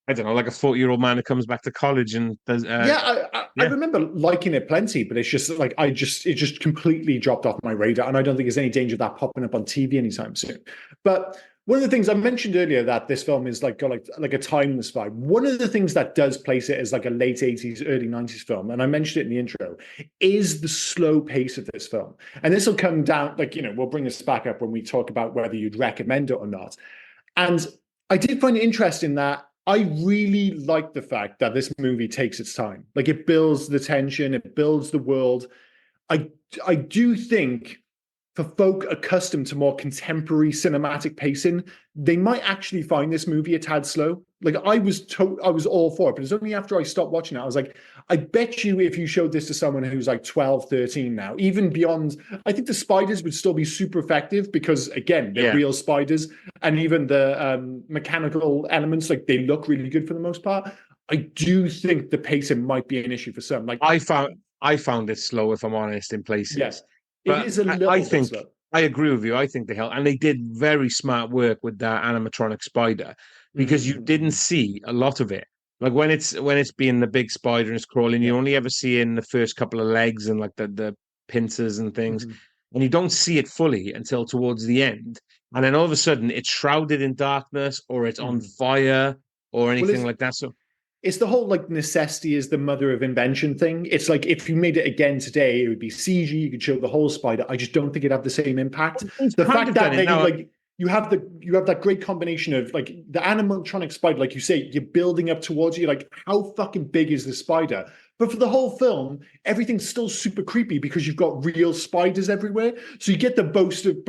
I don't know, like a 40-year-old man who comes back to college and does Yeah, I yeah. remember liking it plenty, but it's just like it just completely dropped off my radar, and I don't think there's any danger of that popping up on TV anytime soon. But one of the things I mentioned earlier that this film is like got like a timeless vibe. One of the things that does place it as like a late 80s, early 90s film, and I mentioned it in the intro, is the slow pace of this film. And this will come down, like, we'll bring this back up when we talk about whether you'd recommend it or not. And I did find it interesting that I really like the fact that this movie takes its time. Like it builds the tension, it builds the world. I I do think for folk accustomed to more contemporary cinematic pacing, they might actually find this movie a tad slow. Like I was all for it, but it's only after I stopped watching it, I was like, I bet you if you showed this to someone who's like 12, 13 now, even beyond, I think the spiders would still be super effective because again, they're Yeah. real spiders, and even the mechanical elements, like they look really good for the most part. I do think the pacing might be an issue for some. Like, I found it slow, if I'm honest, in yeah, places. it But is a I little bit think slow. I agree with you. I think they helped, and they did very smart work with that animatronic spider because you didn't Mhm. see a lot of it. Like when it's being the big spider and it's crawling, Yeah. you only ever see in the first couple of legs and like the pincers and things, Mhm. and you don't see it fully until towards the end. and then all of a sudden it's shrouded in darkness, or it's on fire, or Well, anything like that. So it's the whole like necessity is the mother of invention thing. It's like if you made it again today, it would be CG. You could show the whole spider. I just don't think it'd have the same impact. he's The kind fact of done that it they now. like you have that great combination of like the animatronic spider, like you say, you're building up towards you. Like how fucking big is the spider? But for the whole film, everything's still super creepy because you've got real spiders everywhere. So you get the both of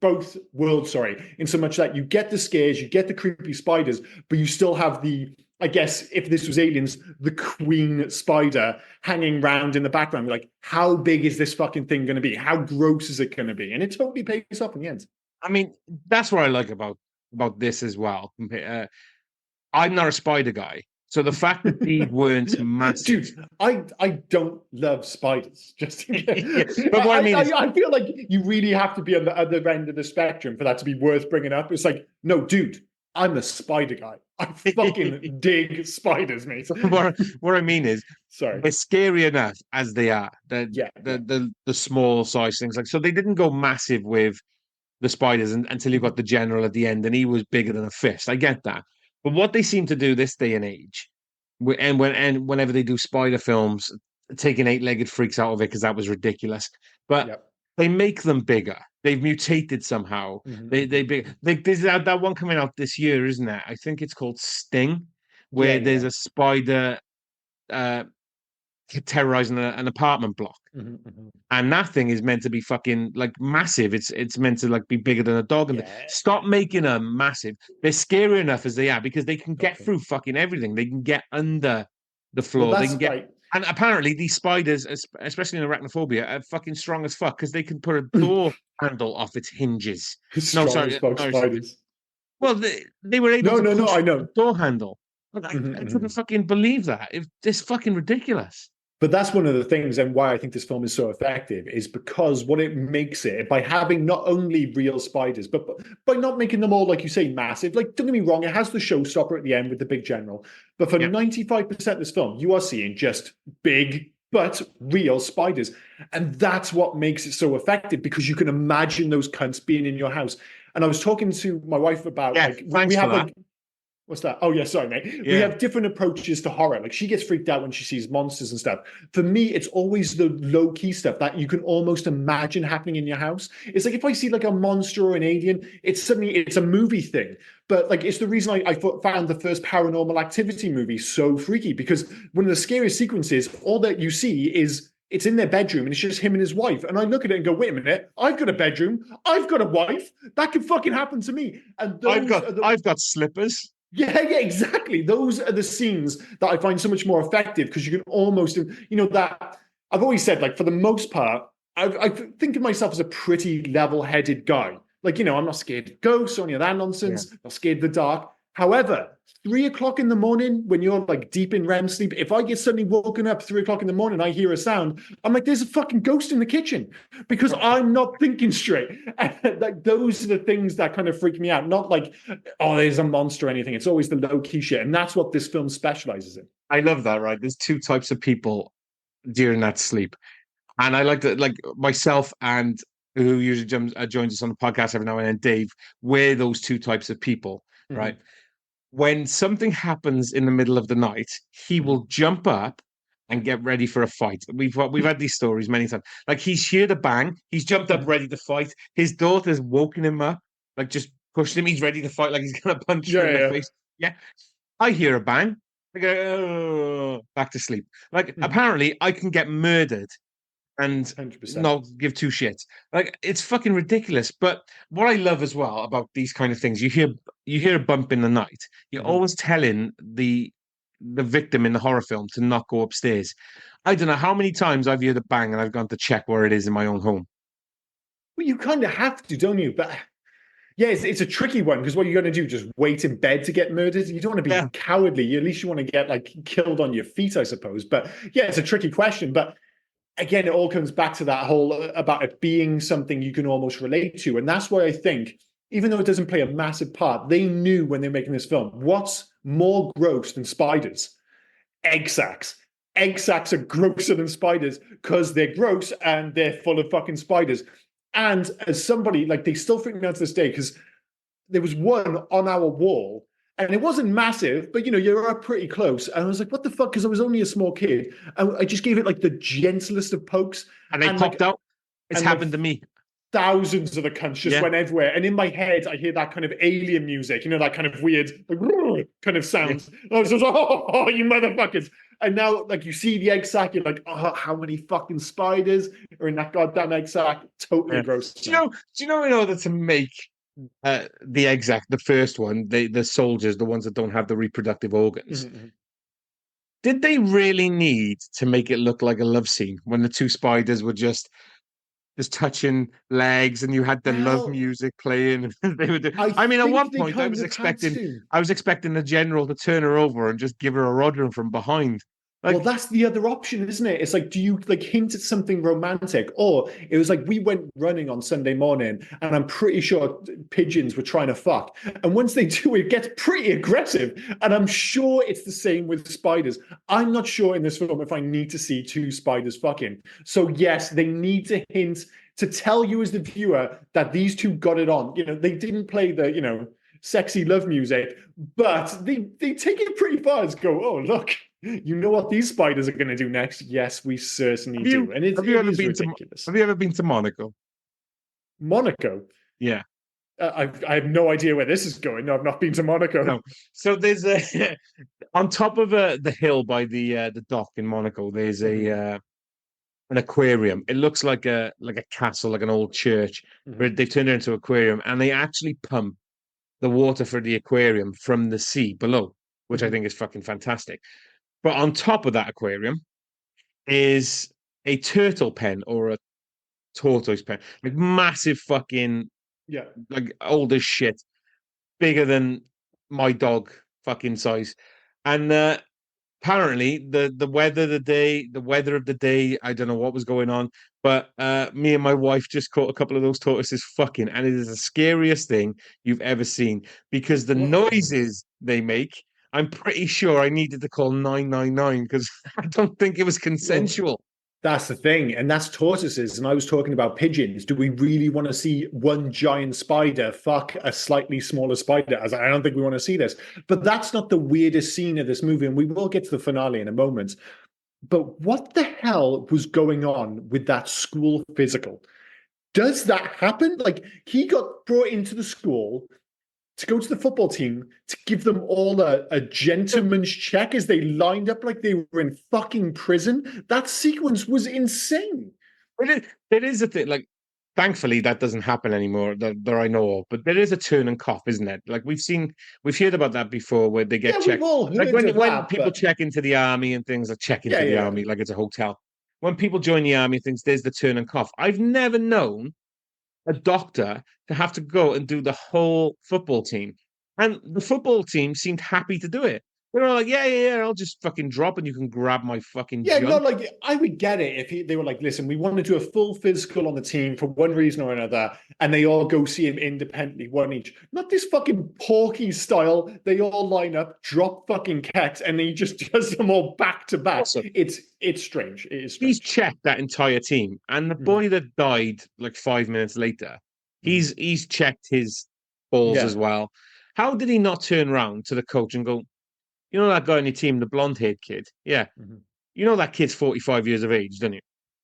both worlds, sorry, in so much that you get the scares, you get the creepy spiders, but you still have the, I guess, if this was Aliens, the queen spider hanging around in the background. Like, how big is this fucking thing going to be? How gross is it going to be? And it totally pays off in the end. I mean, that's what I like about this as well. I'm not a spider guy, so the fact that these weren't massive. Dude, I don't love spiders. Just Yeah, but what I mean is, I feel like you really have to be on the other end of the spectrum for that to be worth bringing up. It's like, no, dude, I'm a spider guy. I fucking dig spiders, mate. what I mean is, Sorry. they're scary enough as they are. Yeah. The small size things, like, so they didn't go massive with the spiders until you got the general at the end, and he was bigger than a fist. I get that, but what they seem to do this day and age, and whenever they do spider films, taking eight-legged freaks out of it because that was ridiculous. But Yep. they make them bigger. They've mutated somehow. There's that one coming out this year, isn't it? I think it's called Sting, where there's a spider uh, terrorizing an apartment block. And that thing is meant to be fucking like massive. It's meant to like be bigger than a dog. And Yeah. stop making them massive. They're scary enough as they are because they can get through fucking everything. They can get under the floor. Well, They that's can get. right. And apparently these spiders, especially in Arachnophobia, are fucking strong as fuck because they can put a door handle off its hinges. No, Strong as sorry, fuck no, spiders. well, they were able No, to no, no, push I the know. door handle. Like, I couldn't fucking believe that. It's fucking ridiculous. But that's one of the things, and why I think this film is so effective, is because what it makes it by having not only real spiders, but by not making them all, like you say, massive. Like, don't get me wrong, it has the showstopper at the end with the big general. But for 95% of this film, you are seeing just big but real spiders. And that's what makes it so effective, because you can imagine those cunts being in your house. And I was talking to my wife about like Thanks we for have that. like what's that? Oh, yeah, sorry, mate. We have different approaches to horror. Like, she gets freaked out when she sees monsters and stuff. For me, it's always the low-key stuff that you can almost imagine happening in your house. It's like if I see like a monster or an alien, it's a movie thing. But like, it's the reason I found the first Paranormal Activity movie so freaky, because one of the scariest sequences, all that you see is it's in their bedroom and it's just him and his wife. And I look at it and go, wait a minute, I've got a bedroom, I've got a wife, that could fucking happen to me. And I've got slippers. Yeah, exactly. Those are the scenes that I find so much more effective, because you can almost, that I've always said, like, for the most part, I think of myself as a pretty level-headed guy. Like, I'm not scared of ghosts or any of that nonsense. Not scared of the dark. However, 3 o'clock in the morning, when you're like deep in REM sleep, if I get suddenly woken up 3 o'clock in the morning, I hear a sound, I'm like, there's a fucking ghost in the kitchen, because I'm not thinking straight. And like, those are the things that kind of freak me out. Not like, oh, there's a monster or anything. It's always the low key shit. And that's what this film specializes in. I love that, right? There's two types of people during that sleep. And I like that, like myself and who usually joins us on the podcast every now and then, Dave, we're those two types of people, right? When something happens in the middle of the night, he will jump up and get ready for a fight. We've had these stories many times. Like, he's heard a bang, he's jumped up ready to fight. His daughter's woken him up, like just pushed him. He's ready to fight, like he's gonna punch her in the face. Yeah, I hear a bang. I go, oh, back to sleep. Like, apparently, I can get murdered and 100%. not give two shits. Like, it's fucking ridiculous. But what I love as well about these kind of things, you hear a bump in the night. You're always telling the victim in the horror film to not go upstairs. I don't know how many times I've heard a bang and I've gone to check where it is in my own home. Well, you kind of have to, don't you? But yeah, it's a tricky one, because what you're going to do, just wait in bed to get murdered? You don't want to be cowardly. At least you want to get like killed on your feet, I suppose. But yeah, it's a tricky question. But again, it all comes back to that whole about it being something you can almost relate to. And that's why I think, even though it doesn't play a massive part, they knew when they're making this film, what's more gross than spiders? Egg sacs. Egg sacs are grosser than spiders because they're gross and they're full of fucking spiders. And as somebody, like, they still freak me out to this day because there was one on our wall and it wasn't massive, but you're up pretty close. And I was like, what the fuck? Because I was only a small kid. And I just gave it like the gentlest of pokes. And they And popped out. It's and like happened to me. thousands of the cunts just Yeah. went everywhere. And in my head, I hear that kind of alien music, that kind of weird like, kind of sound. Yeah. And I was just like, oh, you motherfuckers. And now, like, you see the egg sac, you're like, oh, how many fucking spiders are in that goddamn egg sac? Totally Yeah. gross. Do you know in order to make the exact the first one, the soldiers, the ones that don't have the reproductive organs, Mm-hmm. did they really need to make it look like a love scene when the two spiders were just touching legs and you had the love Well, music playing? They would do. I I mean, at one think they point, kind of had to. I was expecting the general to turn her over and just give her a rodder from behind. Well, Like, that's the other option, isn't it? It's like, do you like hint at something romantic? Or it was like we went running on Sunday morning, and I'm pretty sure pigeons were trying to fuck. And once they do, it gets pretty aggressive. And I'm sure it's the same with spiders. I'm not sure in this film if I need to see two spiders fucking. So yes, they need to hint to tell you as the viewer that these two got it on. They didn't play the sexy love music, but they take it pretty far as go, oh look. You know what these spiders are going to do next? Yes, we certainly do. And it is ridiculous. Have you ever been to Monaco? Monaco? Yeah. I have no idea where this is going. No, I've not been to Monaco. No. So there's a on top of the hill by the dock in Monaco. There's a an aquarium. It looks like a castle, like an old church, but they've turned it into an aquarium, and they actually pump the water for the aquarium from the sea below, which I think is fucking fantastic. But on top of that aquarium is a turtle pen or a tortoise pen, like massive fucking, Yeah. like old as shit, bigger than my dog fucking size. And apparently the weather of the day, I don't know what was going on, but me and my wife just caught a couple of those tortoises fucking, and it is the scariest thing you've ever seen because the noises they make. I'm pretty sure I needed to call 999 because I don't think it was consensual. That's the thing, and that's tortoises. And I was talking about pigeons. Do we really want to see one giant spider fuck a slightly smaller spider? I don't think we want to see this. But that's not the weirdest scene of this movie, and we will get to the finale in a moment. But what the hell was going on with that school physical? Does that happen? Like, he got brought into the school to go to the football team to give them all a gentleman's check as they lined up like they were in fucking prison. That sequence was insane. There is a thing, like, thankfully that doesn't happen anymore that I know of, but there is a turn and cough, isn't it? Like we've heard about that before where they get checked. We've all heard like when that, people check into the army and things, like check into the army like it's a hotel. When people join the army, things there's the turn and cough. I've never known a doctor to have to go and do the whole football team. And the football team seemed happy to do it. They were like, yeah, I'll just fucking drop and you can grab my fucking junk. No, like, I would get it if they were like, listen, we want to do a full physical on the team for one reason or another, and they all go see him independently, one each. Not this fucking Porky style, they all line up, drop fucking keks, and he just does them all back to back. Also, it's strange. It is strange. He's checked that entire team. And the boy that died like 5 minutes later, he's checked his balls as well. How did he not turn around to the coach and go, you know that guy on your team, the blonde-haired kid? Yeah. You know that kid's 45 years of age, don't you?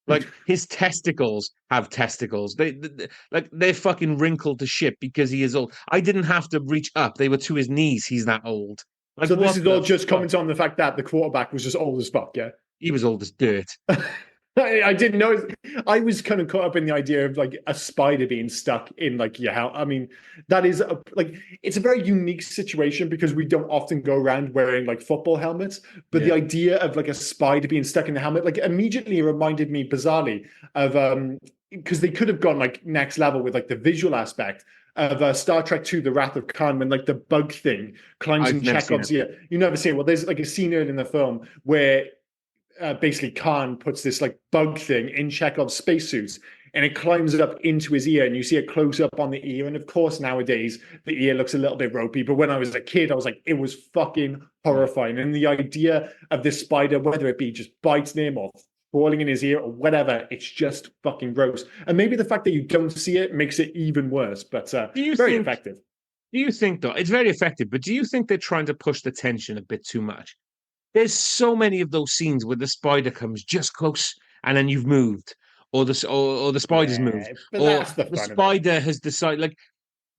Like, his testicles have testicles. They're fucking wrinkled to shit because he is old. I didn't have to reach up. They were to his knees. He's that old. Like, so this is all just commenting on the fact that the quarterback was just old as fuck, yeah? He was old as dirt. I didn't know. I was kind of caught up in the idea of like a spider being stuck in like your house. I mean, that is it's a very unique situation because we don't often go around wearing like football helmets. But the idea of like a spider being stuck in the helmet, like immediately reminded me bizarrely of because they could have gone like next level with like the visual aspect of Star Trek II: The Wrath of Khan, when like the bug thing climbs in Chekhov's ear. You never see it. Well, there's like a scene early in the film where basically Khan puts this like bug thing in Chekhov's spacesuits and it climbs up into his ear and you see it close up on the ear. And of course, nowadays the ear looks a little bit ropey. But when I was a kid, I was like, it was fucking horrifying. And the idea of this spider, whether it be just biting him or crawling in his ear or whatever. It's just fucking gross. And maybe the fact that you don't see it makes it even worse, but Do you very think? effective. Do you think though it's very effective? But do you think they're trying to push the tension a bit too much? There's so many of those scenes where the spider comes just close, and then you've moved, or the spider's moved, Yeah, but or that's the the fun of it. spider has decided like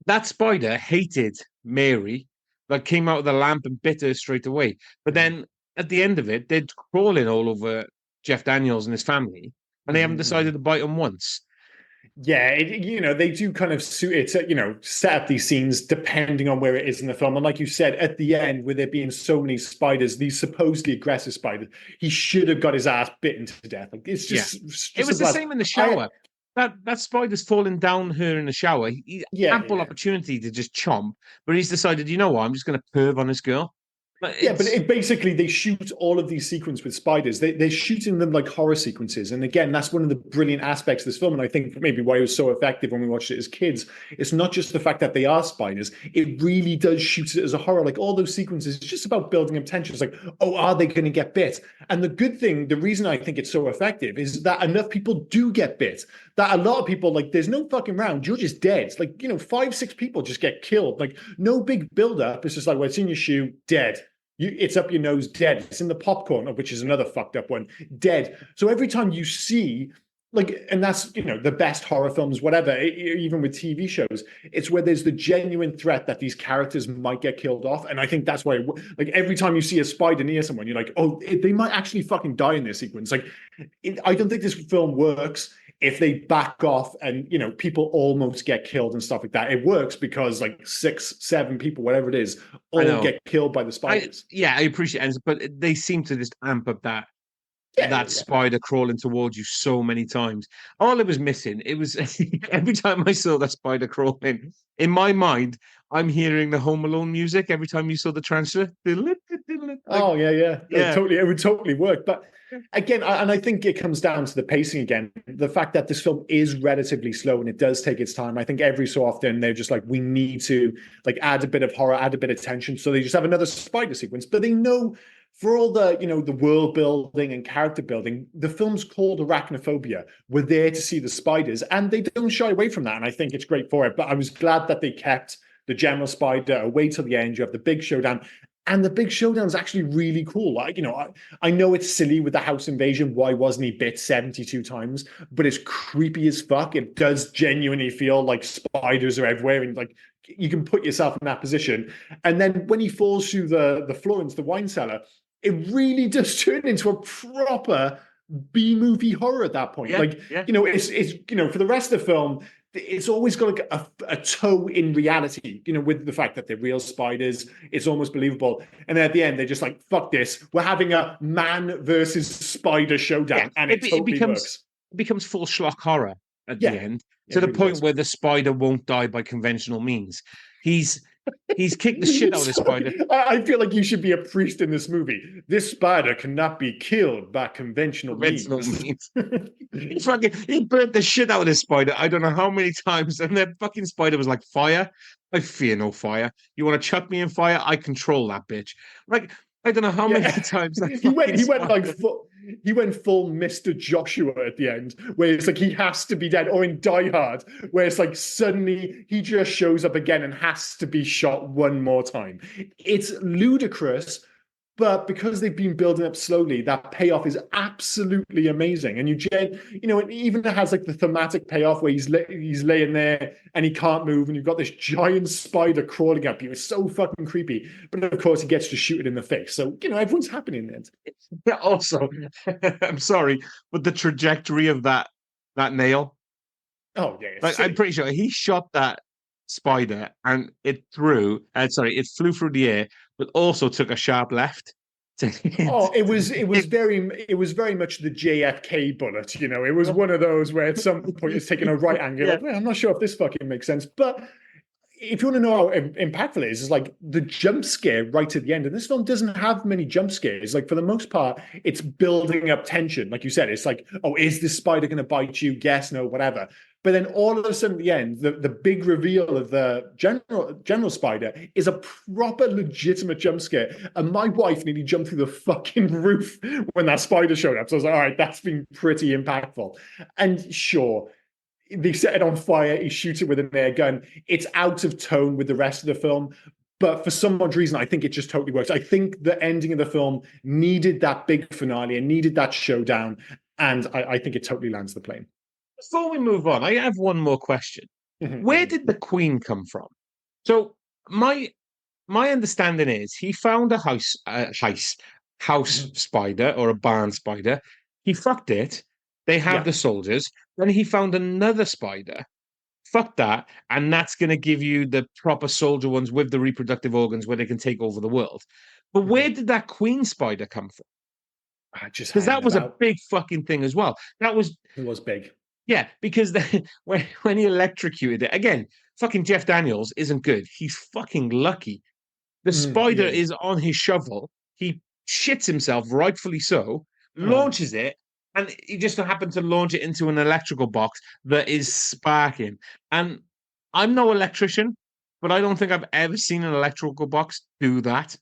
that spider hated Mary, like came out of the lamp and bit her straight away. But then at the end of it, they're crawling all over Jeff Daniels and his family, and they haven't decided to bite him once. Yeah, they do kind of suit it to, set up these scenes depending on where it is in the film. And like you said, at the end, with there being so many spiders, these supposedly aggressive spiders, he should have got his ass bitten to death. Like it's Yeah, just it was a the blast. same in the shower. That spider's falling down her in the shower. He ample Yeah. opportunity to just chomp, but he's decided, you know what, I'm just going to perv on this girl. But Yeah, but it's basically they shoot all of these sequences with spiders. They're shooting them like horror sequences, and again, that's one of the brilliant aspects of this film. And I think maybe why it was so effective when we watched it as kids. It's not just the fact that they are spiders; it really does shoot it as a horror. Like all those sequences, it's just about building up tension. It's like, oh, are they going to get bit? And the good thing, the reason I think it's so effective is that enough people do get bit. That a lot of people like, there's no fucking round. You're just dead. Like 5, 6 people just get killed. Like no big build up. It's just like, well, it's in your shoe, dead. It's up your nose, dead. It's in the popcorn, which is another fucked up one, dead. So every time you see, like, and that's, the best horror films, whatever, even with TV shows, it's where there's the genuine threat that these characters might get killed off. And I think that's why, like, every time you see a spider near someone, you're like, oh, they might actually fucking die in this sequence. Like, I don't think this film works if they back off and people almost get killed and stuff like that. It works because like 6, 7 people, whatever it is, all get killed by the spiders. I appreciate it, but they seem to just amp up that spider crawling towards you so many times. All it was missing, it was every time I saw that spider crawling, in my mind, I'm hearing the Home Alone music every time you saw the transfer. Oh yeah. It would totally work. But again, and I think it comes down to the pacing again. The fact that this film is relatively slow and it does take its time. I think every so often they're just like, we need to like add a bit of horror, add a bit of tension. So they just have another spider sequence. But they know for all the, the world building and character building, the film's called Arachnophobia. We're there to see the spiders, and they don't shy away from that. And I think it's great for it. But I was glad that they kept the general spider away till the end. You have the big showdown. And the big showdown is actually really cool. Like, I know it's silly with the house invasion. Why wasn't he bit 72 times? But it's creepy as fuck. It does genuinely feel like spiders are everywhere. And like, you can put yourself in that position. And then when he falls through the floor into the wine cellar, it really does turn into a proper B-movie horror at that point. It's for the rest of the film, it's always got like a toe in reality, with the fact that they're real spiders. It's almost believable. And then at the end, they're just like, fuck this. We're having a man versus spider showdown. And it totally works. It becomes full schlock horror at the end, to the point where the spider won't die by conventional means. He's kicked the shit out of the spider. I feel like you should be a priest in this movie. This spider cannot be killed by conventional means. He burnt the shit out of this spider. I don't know how many times, and that fucking spider was like, fire. I fear no fire. You want to chuck me in fire? I control that bitch. Like, I don't know how many times he went full Mr. Joshua at the end, where it's like he has to be dead, or in Die Hard, where it's like suddenly he just shows up again and has to be shot one more time. It's ludicrous, but because they've been building up slowly, that payoff is absolutely amazing. And it even has like the thematic payoff where he's laying there and he can't move, and you've got this giant spider crawling up you. It's so fucking creepy. But of course, he gets to shoot it in the face. So everyone's happy in it. Yeah, also, I'm sorry, but the trajectory of that nail. Oh yeah, like I'm pretty sure he shot that spider and it flew through the air, but also took a sharp left. It was very much the JFK bullet. It was one of those where at some point it's taking a right angle. Yeah. Like, I'm not sure if this fucking makes sense, but if you want to know how impactful it is like the jump scare right at the end. And this film doesn't have many jump scares. Like for the most part, it's building up tension. Like you said, it's like, oh, is this spider going to bite you? Yes, no, whatever. But then all of a sudden at the end, the big reveal of the general spider is a proper legitimate jump scare. And my wife nearly jumped through the fucking roof when that spider showed up. So I was like, all right, that's been pretty impactful. And sure, they set it on fire, he shoots it with an air gun. It's out of tone with the rest of the film. But for some odd reason, I think it just totally works. I think the ending of the film needed that big finale and needed that showdown. And I think it totally lands the plane. Before we move on, I have one more question. Where did the Queen come from? So my understanding is he found a house spider or a barn spider. He fucked it. They have the soldiers. Then he found another spider. Fuck that, and that's going to give you the proper soldier ones with the reproductive organs where they can take over the world. But where did that queen spider come from? Because that was a big fucking thing as well. It was big. Yeah, because when he electrocuted it again, fucking Jeff Daniels isn't good. He's fucking lucky. The spider is on his shovel. He shits himself, rightfully so, launches it, and he just happened to launch it into an electrical box that is sparking. And I'm no electrician, but I don't think I've ever seen an electrical box do that.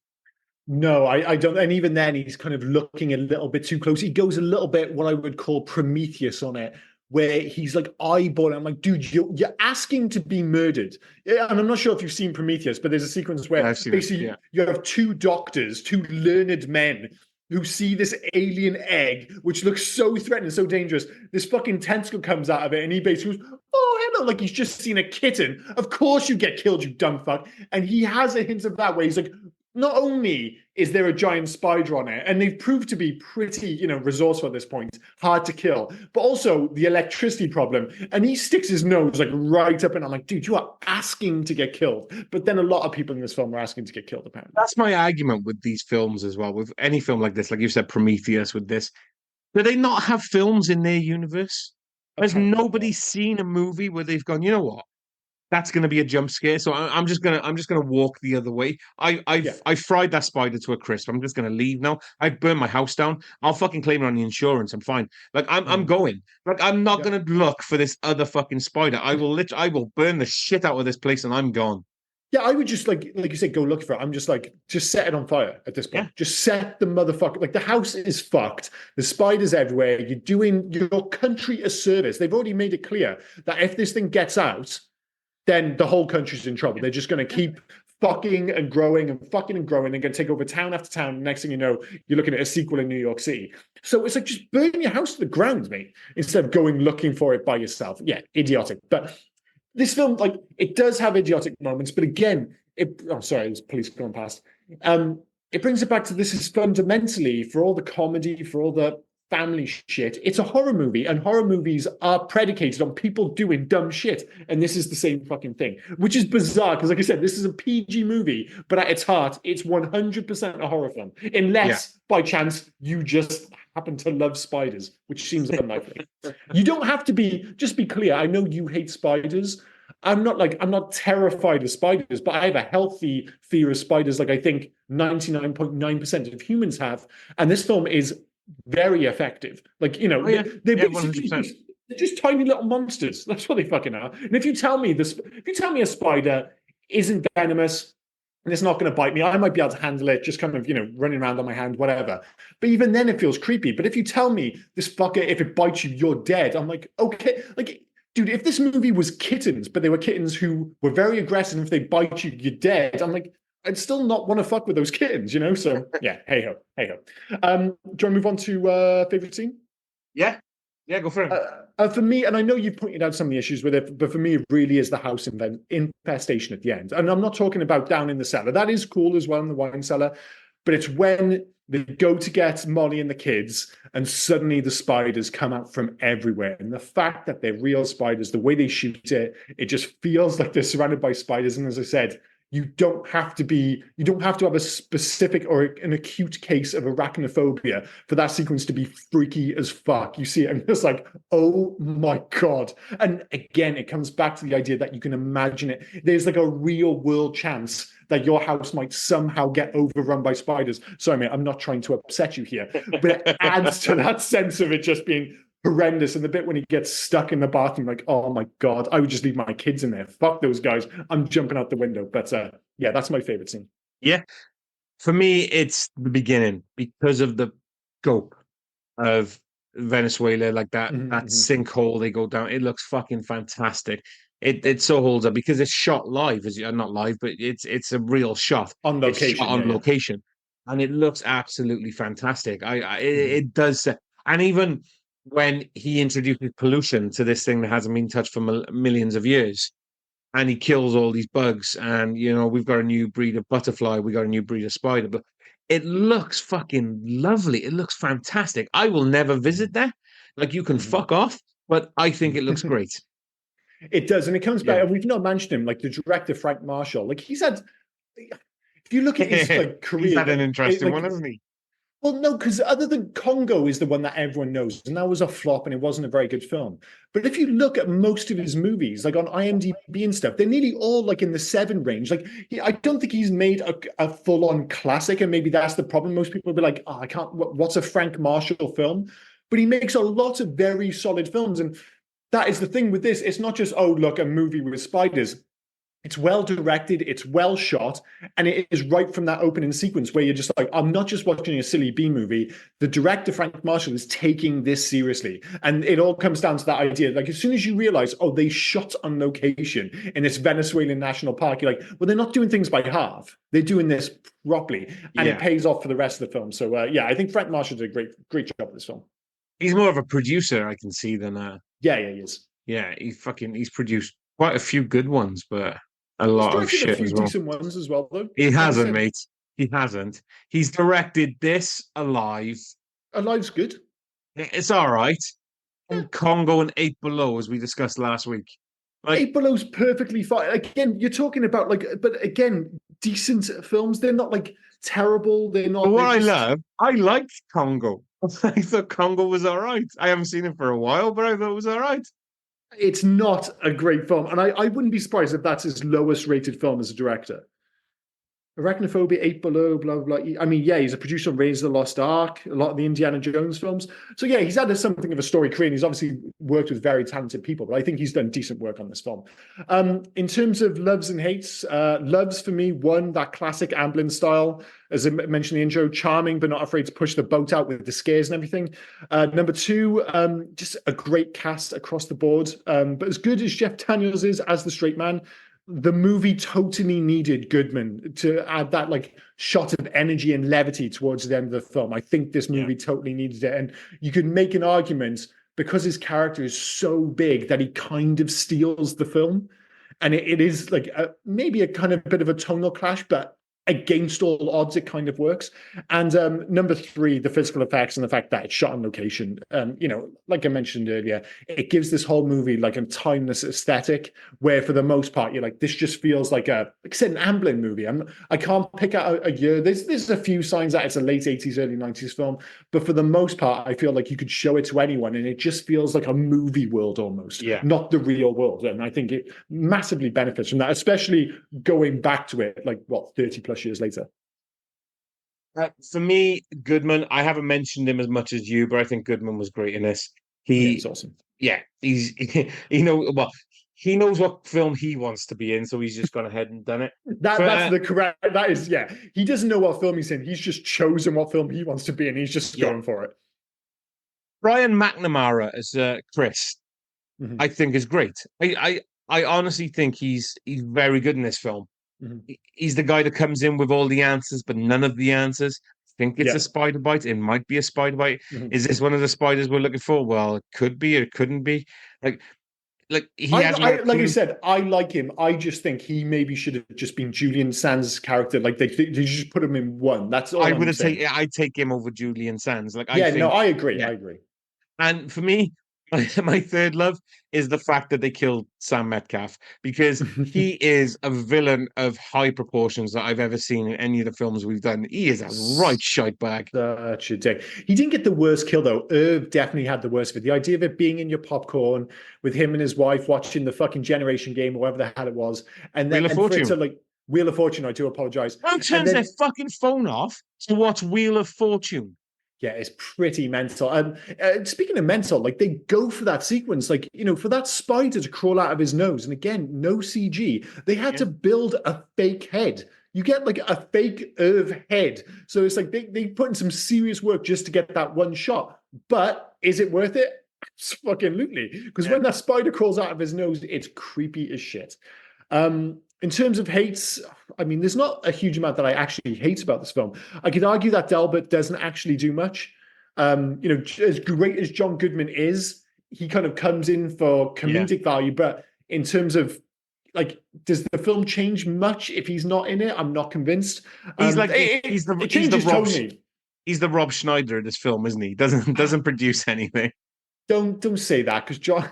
No, I don't. And even then, he's kind of looking a little bit too close. He goes a little bit what I would call Prometheus on it, where he's like eyeballing. I'm like, dude, you're asking to be murdered. And I'm not sure if you've seen Prometheus, but there's a sequence where basically you have two doctors, two learned men who see this alien egg, which looks so threatening, so dangerous. This fucking tentacle comes out of it, and he basically goes, oh, hello, like he's just seen a kitten. Of course you get killed, you dumb fuck. And he has a hint of that where he's like, not only is there a giant spider on it, and they've proved to be pretty, resourceful at this point, hard to kill, but also the electricity problem. And he sticks his nose like right up, and I'm like, dude, you are asking to get killed. But then a lot of people in this film are asking to get killed, apparently. That's my argument with these films as well. With any film like this, like you said, Prometheus with this, do they not have films in their universe? Has nobody seen a movie where they've gone, you know what? That's going to be a jump scare, so I'm just gonna walk the other way. I fried that spider to a crisp. I'm just gonna leave now. I burned my house down. I'll fucking claim it on the insurance. I'm fine. Like I'm going. Like I'm not gonna look for this other fucking spider. I will burn the shit out of this place, and I'm gone. Yeah, I would just like you said, go look for it. I'm just like, just set it on fire at this point. Yeah. Just set the motherfucker. Like the house is fucked. The spiders everywhere. You're doing your country a service. They've already made it clear that if this thing gets out, then the whole country's in trouble. They're just going to keep fucking and growing and fucking and growing. They're going to take over town after town. Next thing you know, you're looking at a sequel in New York City. So it's like, just burn your house to the ground, mate, instead of going looking for it by yourself. Yeah, idiotic. But this film, like, it does have idiotic moments. But again, sorry, there's police going past. It brings it back to this is fundamentally, for all the comedy, for all the family shit, it's a horror movie, and horror movies are predicated on people doing dumb shit, and this is the same fucking thing, which is bizarre because, like I said, this is a PG movie, but at its heart, it's 100% a horror film, unless by chance you just happen to love spiders, which seems unlikely. You don't have to be. Just be clear. I know you hate spiders. I'm not terrified of spiders, but I have a healthy fear of spiders, like I think 99.9% of humans have, and this film is very effective. Like, they're basically they're just tiny little monsters. That's what they fucking are. And if you tell me a spider isn't venomous and it's not going to bite me, I might be able to handle it, just kind of, running around on my hand, whatever. But even then it feels creepy. But if you tell me this fucker, if it bites you, you're dead, I'm like, okay, like, dude, if this movie was kittens, but they were kittens who were very aggressive, and if they bite you, you're dead, I'm like, I'd still not want to fuck with those kittens, So yeah, hey ho. Do you want to move on to favorite scene? Yeah, go for it. For me, and I know you've pointed out some of the issues with it, but for me, it really is the house infestation at the end. And I'm not talking about down in the cellar. That is cool as well in the wine cellar, but it's when they go to get Molly and the kids, and suddenly the spiders come out from everywhere. And the fact that they're real spiders, the way they shoot it, it just feels like they're surrounded by spiders. And as I said, You don't have to have a specific or an acute case of arachnophobia for that sequence to be freaky as fuck. You see it and it's like, oh my God. And again, it comes back to the idea that you can imagine it. There's like a real world chance that your house might somehow get overrun by spiders. Sorry, mate, I'm not trying to upset you here, but it adds to that sense of it just being horrendous. And the bit when he gets stuck in the bathroom, like, oh my God, I would just leave my kids in there. Fuck those guys. I'm jumping out the window. But yeah, that's my favorite scene. Yeah. For me, it's the beginning because of the scope of Venezuela, like that sinkhole they go down. It looks fucking fantastic. It so holds up because it's shot live, as you not live, but it's a real shot. On It's location. shot on location. And it looks absolutely fantastic. It does, and even when he introduces pollution to this thing that hasn't been touched for millions of years, and he kills all these bugs, and we've got a new breed of butterfly, we got a new breed of spider, but it looks fucking lovely. It looks fantastic. I will never visit there. Like, you can fuck off, but I think it looks great. It does, and it comes back, Yeah. and we've not mentioned him, like the director Frank Marshall. Like he's had, if you look at his like career, He's had an interesting one, like, hasn't he? well, no, because other than Congo is the one that everyone knows, and that was a flop, and it wasn't a very good film. But if you look at most of his movies, like on IMDb and stuff, they're nearly all like in the 7 range. Like, I don't think he's made a full-on classic, and maybe that's the problem. Most people will be like, "Oh, I can't. What's a Frank Marshall film?" But he makes a lot of very solid films, and that is the thing with this. It's not just, oh, look, a movie with spiders. It's well directed, it's well shot, and it is right from that opening sequence where you're just like, I'm not just watching a silly B movie. The director, Frank Marshall, is taking this seriously. And it all comes down to that idea. Like, as soon as you realize, oh, they shot on location in this Venezuelan national park, you're like, well, they're not doing things by half. They're doing this properly. And it pays off for the rest of the film. So, yeah, I think Frank Marshall did a great job with this film. He's more of a producer, I can see, than Yeah, he is. Yeah, he's produced quite a few good ones, but a lot of shit a few as well. decent ones as well, though. He hasn't, mate. He hasn't. He's directed this, Alive. Alive's good. It's all right. Yeah. And Congo and 8 Below, as we discussed last week. Like, 8 Below's perfectly fine. Again, you're talking about but again, decent films. They're not like terrible. They're not. But what I liked Congo. I thought Congo was all right. I haven't seen it for a while, but I thought it was all right. It's not a great film, and I wouldn't be surprised if that's his lowest rated film as a director. Arachnophobia, 8 Below, blah, blah, blah. I mean, yeah, he's a producer on Raiders of the Lost Ark, a lot of the Indiana Jones films. So, yeah, he's had something of a story career, and he's obviously worked with very talented people, but I think he's done decent work on this film. In terms of loves and hates, loves for me, one, that classic Amblin style, as I mentioned in the intro, charming, but not afraid to push the boat out with the scares and everything. Number 2, just a great cast across the board. But as good as Jeff Daniels is as the straight man, the movie totally needed Goodman to add that like shot of energy and levity towards the end of the film. I think this movie totally needed it. And you could make an argument because his character is so big that he kind of steals the film. And it is like maybe a kind of bit of a tonal clash, but against all odds, it kind of works. And number 3, the physical effects and the fact that it's shot on location. Like I mentioned earlier, it gives this whole movie like a timeless aesthetic where for the most part, you're like, this just feels like I said, an Amblin movie. I can't pick out a year. There's a few signs that it's a late 80s, early 90s film. But for the most part, I feel like you could show it to anyone and it just feels like a movie world almost, not the real world. And I think it massively benefits from that, especially going back to it, like 30 plus years later. For me, Goodman, I haven't mentioned him as much as you, but I think Goodman was great in this. He's awesome. Yeah, he knows what film he wants to be in, so he's just gone ahead and done it. That's the correct. That is, he doesn't know what film he's in. He's just chosen what film he wants to be in. He's just going for it. Brian McNamara as Chris, I think is great. I honestly think he's very good in this film. He's the guy that comes in with all the answers, but none of the answers. I think it's a spider bite. It might be a spider bite. Is this one of the spiders we're looking for? Well, it could be. It couldn't be. Like I said, I like him. I just think he maybe should have just been Julian Sands' character. Like they just put him in one. That's all. I'd take him over Julian Sands. I agree. I agree. And for me, My third love is the fact that they killed Sam Metcalf because he is a villain of high proportions that I've ever seen in any of the films we've done. He is a right shite bag. Such a dick. He didn't get the worst kill though. Irv definitely had the worst of it. The idea of it being in your popcorn with him and his wife watching the fucking Generation Game or whatever the hell it was, and Wheel then of and for it to Fortune. like Wheel of Fortune, I do apologize. Who And turns their then fucking phone off to watch Wheel of Fortune? yeah, it's pretty mental. Speaking of mental, like they go for that sequence, like for that spider to crawl out of his nose, and again, no CG. They had to build a fake head. You get like a fake Irv head, so it's like they put in some serious work just to get that one shot. But is it worth it? Fucking because when that spider crawls out of his nose, it's creepy as shit. In terms of hates, I mean, there's not a huge amount that I actually hate about this film. I could argue that Delbert doesn't actually do much. As great as John Goodman is, he kind of comes in for comedic value. But in terms of like, does the film change much if he's not in it? I'm not convinced. He's like it changes totally. He's the Rob Schneider of this film, isn't he? Doesn't produce anything. Don't say that because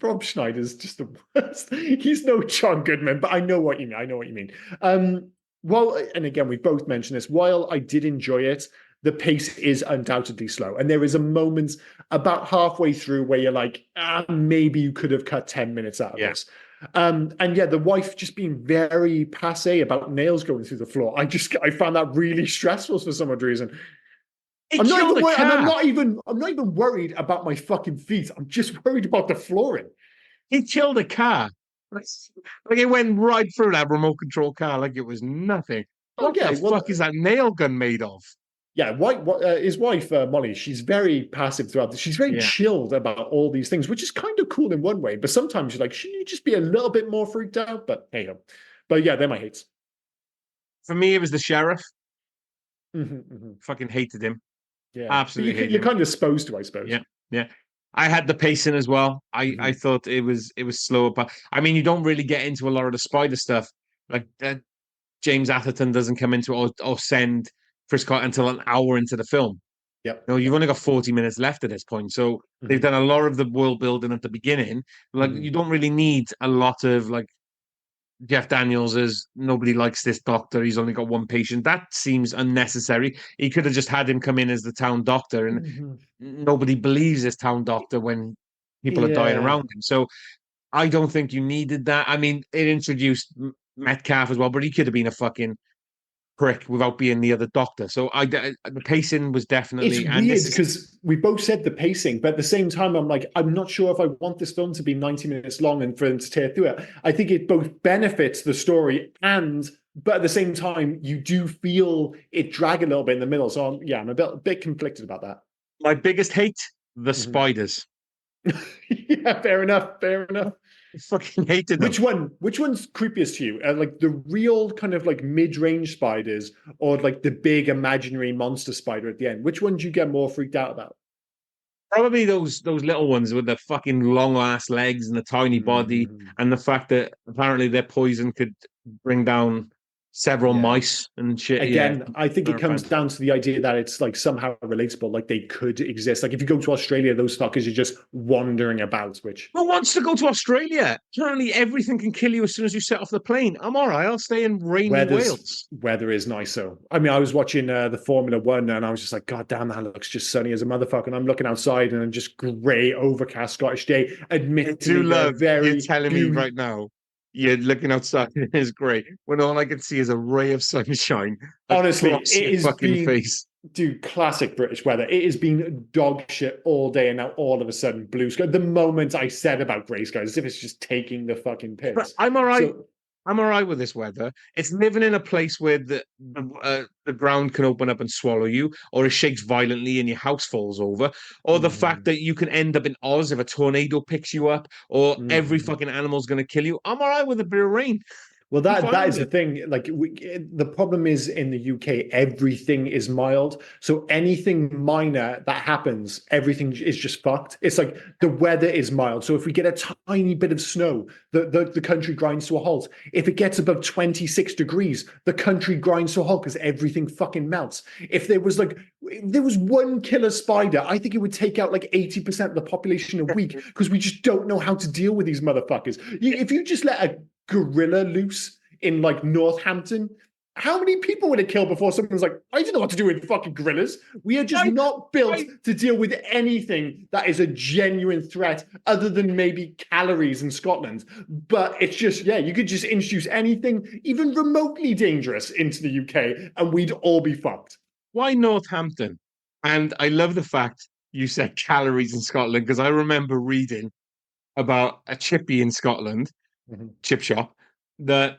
Rob Schneider's just the worst. He's no John Goodman, but I know what you mean. I know what you mean. Well, and again, we both mentioned this. While I did enjoy it, the pace is undoubtedly slow, and there is a moment about halfway through where you're like, maybe you could have cut 10 minutes out of this. And yeah, the wife just being very passe about nails going through the floor. I found that really stressful for some odd reason. I'm not even worried, and I'm not even worried about my fucking feet. I'm just worried about the flooring. He killed a car. Like it went right through that remote control car like it was nothing. What the fuck is that nail gun made of? Yeah, his wife Molly, she's very passive throughout this. She's very chilled about all these things, which is kind of cool in one way. But sometimes you're like, shouldn't you just be a little bit more freaked out? But hey ho. But yeah, they're my hates. For me, it was the sheriff. Mm-hmm. Fucking hated him. Yeah, absolutely. You're kind of supposed to, I suppose. Yeah. I had the pacing as well. I thought it was slower, but I mean, you don't really get into a lot of the spider stuff. Like James Atherton doesn't come into or send Chris Scott until an hour into the film. Yep. No, you've only got 40 minutes left at this point, so they've done a lot of the world building at the beginning. Like you don't really need a lot of like Jeff Daniels is nobody likes this doctor. He's only got one patient. That seems unnecessary. He could have just had him come in as the town doctor, and nobody believes this town doctor when people are dying around him. So I don't think you needed that. I mean, it introduced Metcalf as well, but he could have been a fucking prick without being the other doctor. So the pacing was definitely. It's weird because we both said the pacing, but at the same time, I'm like, I'm not sure if I want this film to be 90 minutes long and for them to tear through it. I think it both benefits the story but at the same time, you do feel it drag a little bit in the middle. So I'm a bit conflicted about that. My biggest hate, the spiders. Yeah, fair enough. I fucking hated them. Which one's creepiest to you? Like the real kind of like mid-range spiders, or like the big imaginary monster spider at the end? Which one do you get more freaked out about? Probably those little ones with the fucking long ass legs and the tiny body, and the fact that apparently their poison could bring down several mice and shit. Again, I think it comes down to the idea that it's like somehow relatable, like they could exist. Like if you go to Australia, those fuckers are just wandering about, which... Who wants to go to Australia? Apparently everything can kill you as soon as you set off the plane. I'm all right. I'll stay in rainy Wales. Weather is nice, so... I mean, I was watching the Formula One and I was just like, God damn, that looks just sunny as a motherfucker. And I'm looking outside and just grey, overcast Scottish day. Admittedly, you're telling me right now. Yeah, looking outside is great. When all I can see is a ray of sunshine. Honestly, it is fucking face. Dude, classic British weather. It has been dog shit all day, and now all of a sudden blue sky. The moment I said about grey skies, as if it's just taking the fucking piss. But I'm all right. I'm all right with this weather. It's living in a place where the ground can open up and swallow you, or it shakes violently and your house falls over, or the fact that you can end up in Oz if a tornado picks you up, or every fucking animal's going to kill you. I'm all right with a bit of rain. Well, You that find is the it. thing. Like the problem is in the UK, everything is mild. So anything minor that happens, everything is just fucked. It's like the weather is mild. So if we get a tiny bit of snow, the country grinds to a halt. If it gets above 26 degrees, the country grinds to a halt because everything fucking melts. If there was one killer spider, I think it would take out like 80% of the population a week because we just don't know how to deal with these motherfuckers. If you just let a gorilla loose in like Northampton, how many people would it kill before someone's like, I don't know what to do with fucking gorillas? We are just I, not built I, to deal with anything that is a genuine threat other than maybe calories in Scotland. But it's just, yeah, you could just introduce anything even remotely dangerous into the UK and we'd all be fucked. why Northampton? And I love the fact you said calories in Scotland because I remember reading about a chippy in Scotland, Mhm, chip shop, that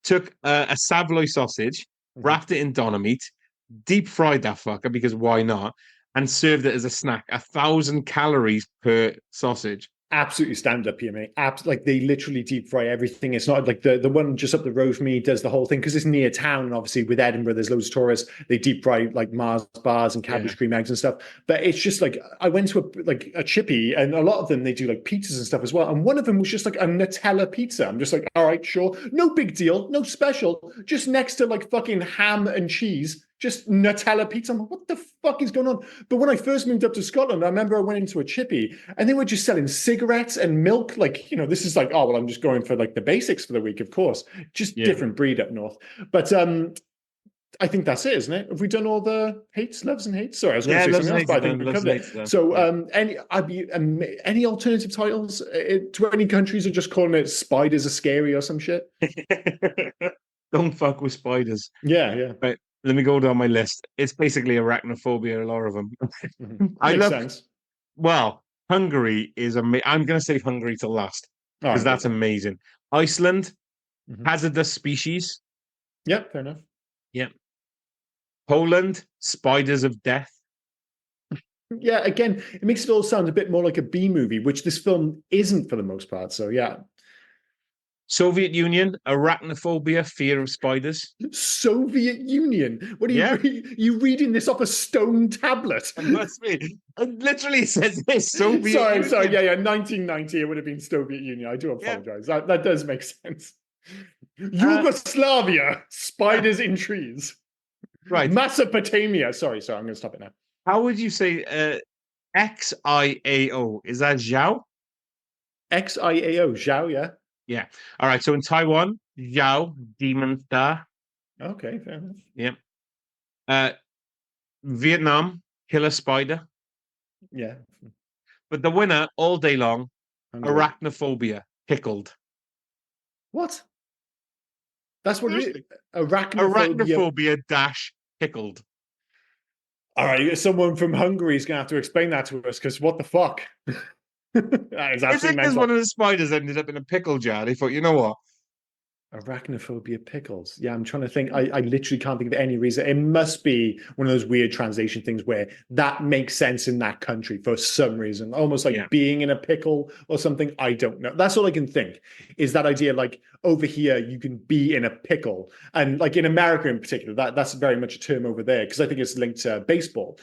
took a Savoy sausage, mhm. wrapped it in doner meat, deep fried that fucker because why not, and served it as a snack. 1,000 calories per sausage. Absolutely stand up here, mate. Like they literally deep fry everything. It's not like the one just up the road from me does the whole thing because it's near town, and obviously with Edinburgh, there's loads of tourists. They deep fry like Mars bars and Yeah. cabbage cream eggs and stuff. But it's just like I went to a chippy, and a lot of them they do like pizzas and stuff as well. And one of them was just like a Nutella pizza. I'm just like, all right, sure, no big deal, no special. Just next to like fucking ham and cheese, just Nutella pizza. I'm like, what the fuck is going on? But when I first moved up to Scotland, I remember I went into a chippy and they were just selling cigarettes and milk. Like, this is like, oh, well, I'm just going for like the basics for the week, of course. Just Yeah. different breed up north. But I think that's it, isn't it? Have we done all the hates, loves, and hates? Sorry, I was going Yeah, to say loves something and else, hates but is I think done. we Loves and covered hates is it. done. So, Yeah. any alternative titles to any countries are just calling it spiders are scary or some shit? Don't fuck with spiders. Yeah, yeah. Right. Let me go down my list. It's basically arachnophobia, a lot of them. Mhm. I Makes love, sense. well, Hungary is amazing. I'm going to save Hungary to last All because right, go that's for it. amazing. Iceland, Mhm. hazardous species. Yeah, fair enough. Yep. Poland, spiders of death. Yeah, again, it makes it all sound a bit more like a B movie, which this film isn't for the most part. So yeah, Soviet Union, arachnophobia, fear of spiders. Soviet Union. What are Yeah, you reading this off a stone tablet? it must be. It literally says this Soviet Sorry. Union. Yeah. 1990. It would have been Soviet Union. I do Yeah. apologize. That does make sense. Uh, Yugoslavia, spiders in trees. right. Mesopotamia. Sorry. I'm going to stop it now. How would you say XIAO? Is that Zhao? XIAO, Zhao. Yeah. Yeah. All right. So in Taiwan, Zhao, demon star. Okay, fair enough. Yep. Uh, Vietnam, killer spider. Yeah. But the winner all day long, Hungary. arachnophobia, pickled. What? That's what it is. Arachnophobia. Arachnophobia dash pickled. All right, someone from Hungary is going to have to explain that to us because what the fuck? That is Is it absolutely because one mental. of the spiders ended up in a pickle jar? They thought, you know what? Arachnophobia pickles. Yeah, I'm trying to think. I literally can't think of any reason. It must be one of those weird translation things where that makes sense in that country for some reason, almost like Yeah. being in a pickle or something. I don't know. That's all I can think is that idea. Like over here, you can be in a pickle, and like in America in particular, that's very much a term over there because I think it's linked to baseball.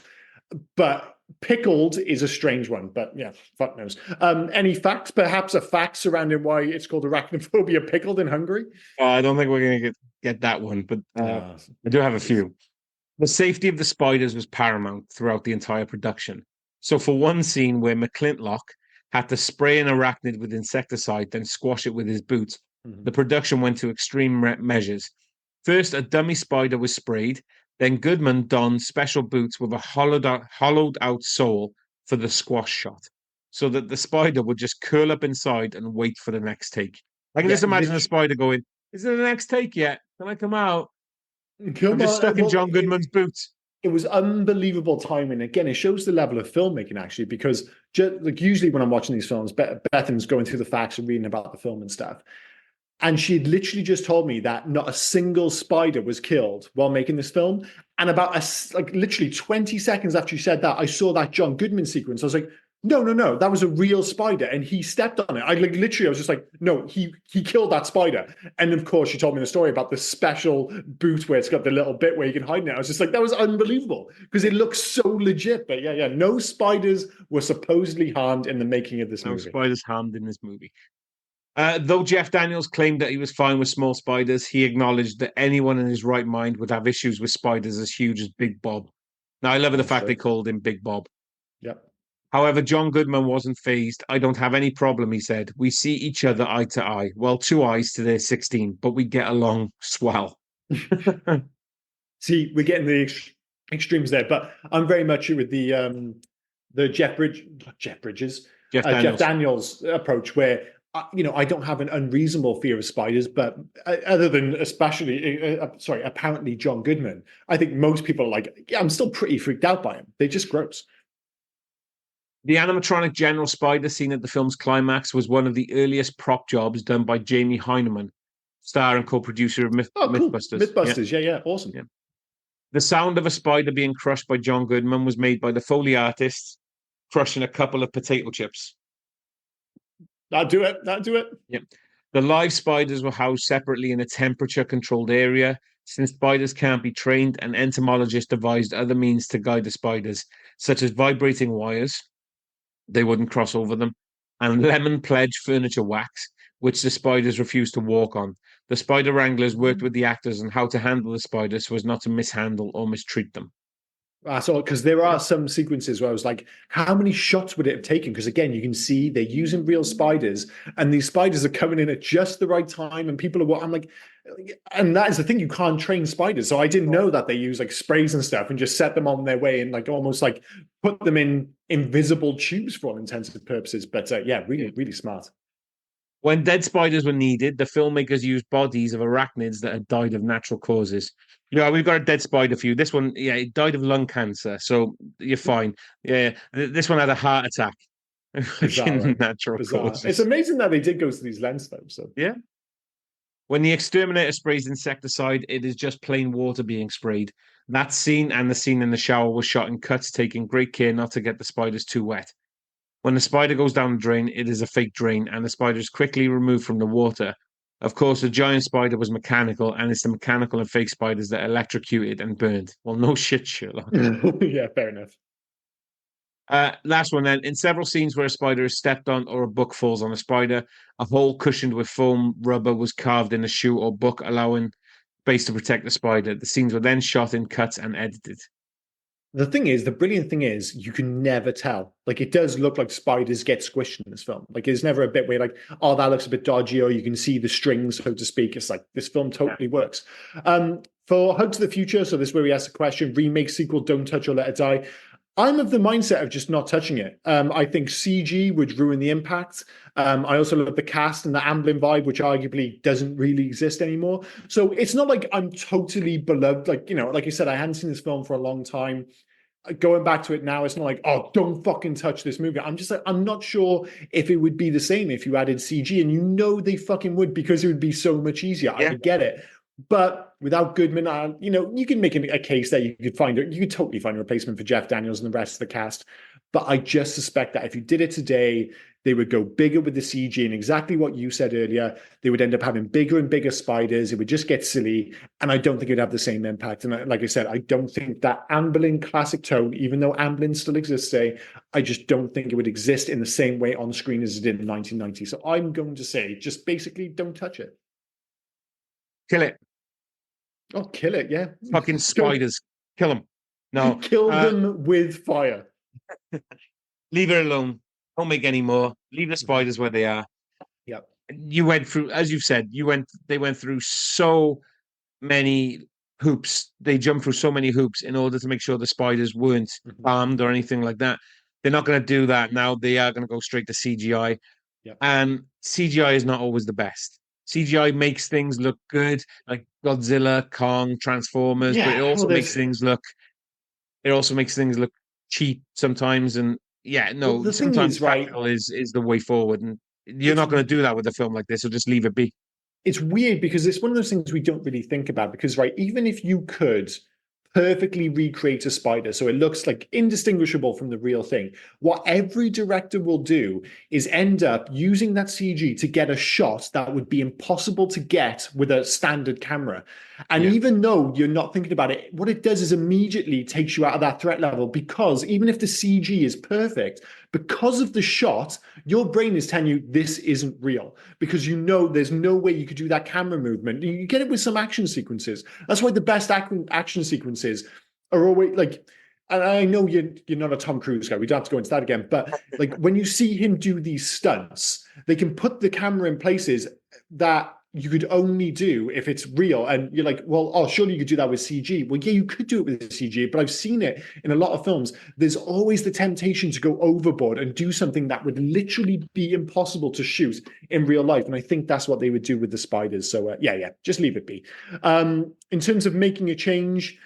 But pickled is a strange one, but yeah, fuck knows. Any facts, perhaps a fact surrounding why it's called arachnophobia pickled in Hungary? I don't think we're going to get that one, but Uh, I do have a few. The safety of the spiders was paramount throughout the entire production. So, for one scene where McClintock had to spray an arachnid with insecticide, then squash it with his boots, the production went to extreme measures. First, a dummy spider was sprayed. Then Goodman donned special boots with a hollowed out sole for the squash shot, so that the spider would just curl up inside and wait for the next take. I can yeah, just imagine the spider going, "Is it the next take yet? Can I come out? I'm come just on. stuck in Well, John Goodman's boots." it was unbelievable timing. Again, it shows the level of filmmaking actually, because like usually when I'm watching these films, Bethan's going through the facts and reading about the film and stuff. And she had literally just told me that not a single spider was killed while making this film. And about like literally 20 seconds after she said that, I saw that John Goodman sequence. I was like, No, no, no. That was a real spider, and he stepped on it. I like literally, I was just like, no, he killed that spider. And of course, she told me the story about the special boot where it's got the little bit where you can hide in it. I was just like, that was unbelievable because it looks so legit. But yeah, yeah, no spiders were supposedly harmed in the making of this No movie. spiders harmed in this movie. Though Jeff Daniels claimed that he was fine with small spiders, he acknowledged that anyone in his right mind would have issues with spiders as huge as Big Bob. Now, I love the fact they Understood. called him Big Bob. Yep. However, John Goodman wasn't fazed. I don't have any problem, he said. We see each other eye to eye. Well, two eyes to their 16, but we get along swell. See, we're getting the extremes there, but I'm very much with the Jeff Bridges, Jeff Jeff Daniels. Daniels approach, where I don't have an unreasonable fear of spiders, but other than sorry, apparently John Goodman, I think most people are like, yeah, I'm still pretty freaked out by him. They're just gross. The animatronic General Spider scene at the film's climax was one of the earliest prop jobs done by Jamie Hyneman, star and co-producer of Oh, cool. Mythbusters. Mythbusters, yeah, awesome. Yeah. The sound of a spider being crushed by John Goodman was made by the Foley artists crushing a couple of potato chips. That'd do it. That'd do it. Yeah. The live spiders were housed separately in a temperature-controlled area. Since spiders can't be trained, an entomologist devised other means to guide the spiders, such as vibrating wires. They wouldn't cross over them, and lemon pledge furniture wax, which the spiders refused to walk on. The spider wranglers worked with the actors on how to handle the spiders so as not to mishandle or mistreat them. So because there are some sequences where I was like, how many shots would it have taken? Because again, you can see they're using real spiders, and these spiders are coming in at just the right time, and people are. I'm like, and that is the thing, you can't train spiders. So I didn't know that they use like sprays and stuff and just set them on their way and like almost like put them in invisible tubes for all intents and purposes. But yeah, really, really smart. When dead spiders were needed, the filmmakers used bodies of arachnids that had died of natural causes. We've got a dead spider for you. This one, yeah, it died of lung cancer, so you're fine. Yeah, this one had a heart attack. Bizarre, right? Natural Bizarre. causes. It's amazing that they did go to these lengths though. So yeah. When the exterminator sprays insecticide, it is just plain water being sprayed. That scene and the scene in the shower was shot in cuts, taking great care not to get the spiders too wet. When the spider goes down the drain, it is a fake drain, and the spider is quickly removed from the water. Of course, the giant spider was mechanical, and it's the mechanical and fake spiders that electrocuted and burned. Well, no shit, Sherlock. yeah, fair enough. Last one then. In several scenes where a spider is stepped on or a book falls on a spider, a hole cushioned with foam rubber was carved in a shoe or book, allowing space to protect the spider. The scenes were then shot in cuts and edited. The brilliant thing is, you can never tell. Like, it does look like spiders get squished in this film. Like, there's never a bit where, like, oh, that looks a bit dodgy, or you can see the strings, so to speak. It's like, this film totally works. For Hug to the Future, so this is where we ask the question, remake, sequel, Don't Touch or Let It Die. I'm of the mindset of just not touching it. I think CG would ruin the impact. I also love the cast and the Amblin vibe, which arguably doesn't really exist anymore. So it's not like I'm totally beloved. Like, like I said, I hadn't seen this film for a long time. Going back to it now, it's not like, oh, don't fucking touch this movie. I'm just like, I'm not sure if it would be the same if you added CG, and they fucking would, because it would be so much easier. Yeah. I would get it. But without Goodman, you can make a case that you could totally find a replacement for Jeff Daniels and the rest of the cast. But I just suspect that if you did it today, they would go bigger with the CG, and exactly what you said earlier, they would end up having bigger and bigger spiders. It would just get silly, and I don't think it would have the same impact. And like I said, I don't think that Amblin classic tone, even though Amblin still exists today, I just don't think it would exist in the same way on screen as it did in 1990. So I'm going to say, just basically don't touch it. Kill it. Oh, kill it, yeah. Fucking spiders. Kill them. No. Kill them with fire. Leave it alone. Don't make any more. Leave the spiders where they are. Yep. You went through, as you've said, they went through so many hoops. They jumped through so many hoops in order to make sure the spiders weren't harmed or anything like that. They're not going to do that now. They are going to go straight to CGI. Yep. And CGI is not always the best. CGI makes things look good, like Godzilla, Kong, Transformers, but it also makes things look cheap sometimes. And sometimes practical is the way forward. And you're not going to do that with a film like this, so just leave it be. It's weird because it's one of those things we don't really think about, because even if you could perfectly recreate a spider so it looks like indistinguishable from the real thing. What every director will do is end up using that CG to get a shot that would be impossible to get with a standard camera. And even though you're not thinking about it, what it does is immediately takes you out of that threat level, because even if the CG is perfect, because of the shot, your brain is telling you this isn't real, because you know there's no way you could do that camera movement. You get it with some action sequences. That's why the best action sequences are always like, and I know you're not a Tom Cruise guy. We don't have to go into that again. But like when you see him do these stunts, they can put the camera in places that you could only do if it's real. And you're like, well, oh, surely you could do that with CG. Well, yeah, you could do it with CG, but I've seen it in a lot of films. There's always the temptation to go overboard and do something that would literally be impossible to shoot in real life. And I think that's what they would do with the spiders. So yeah, just leave it be. In terms of making a change,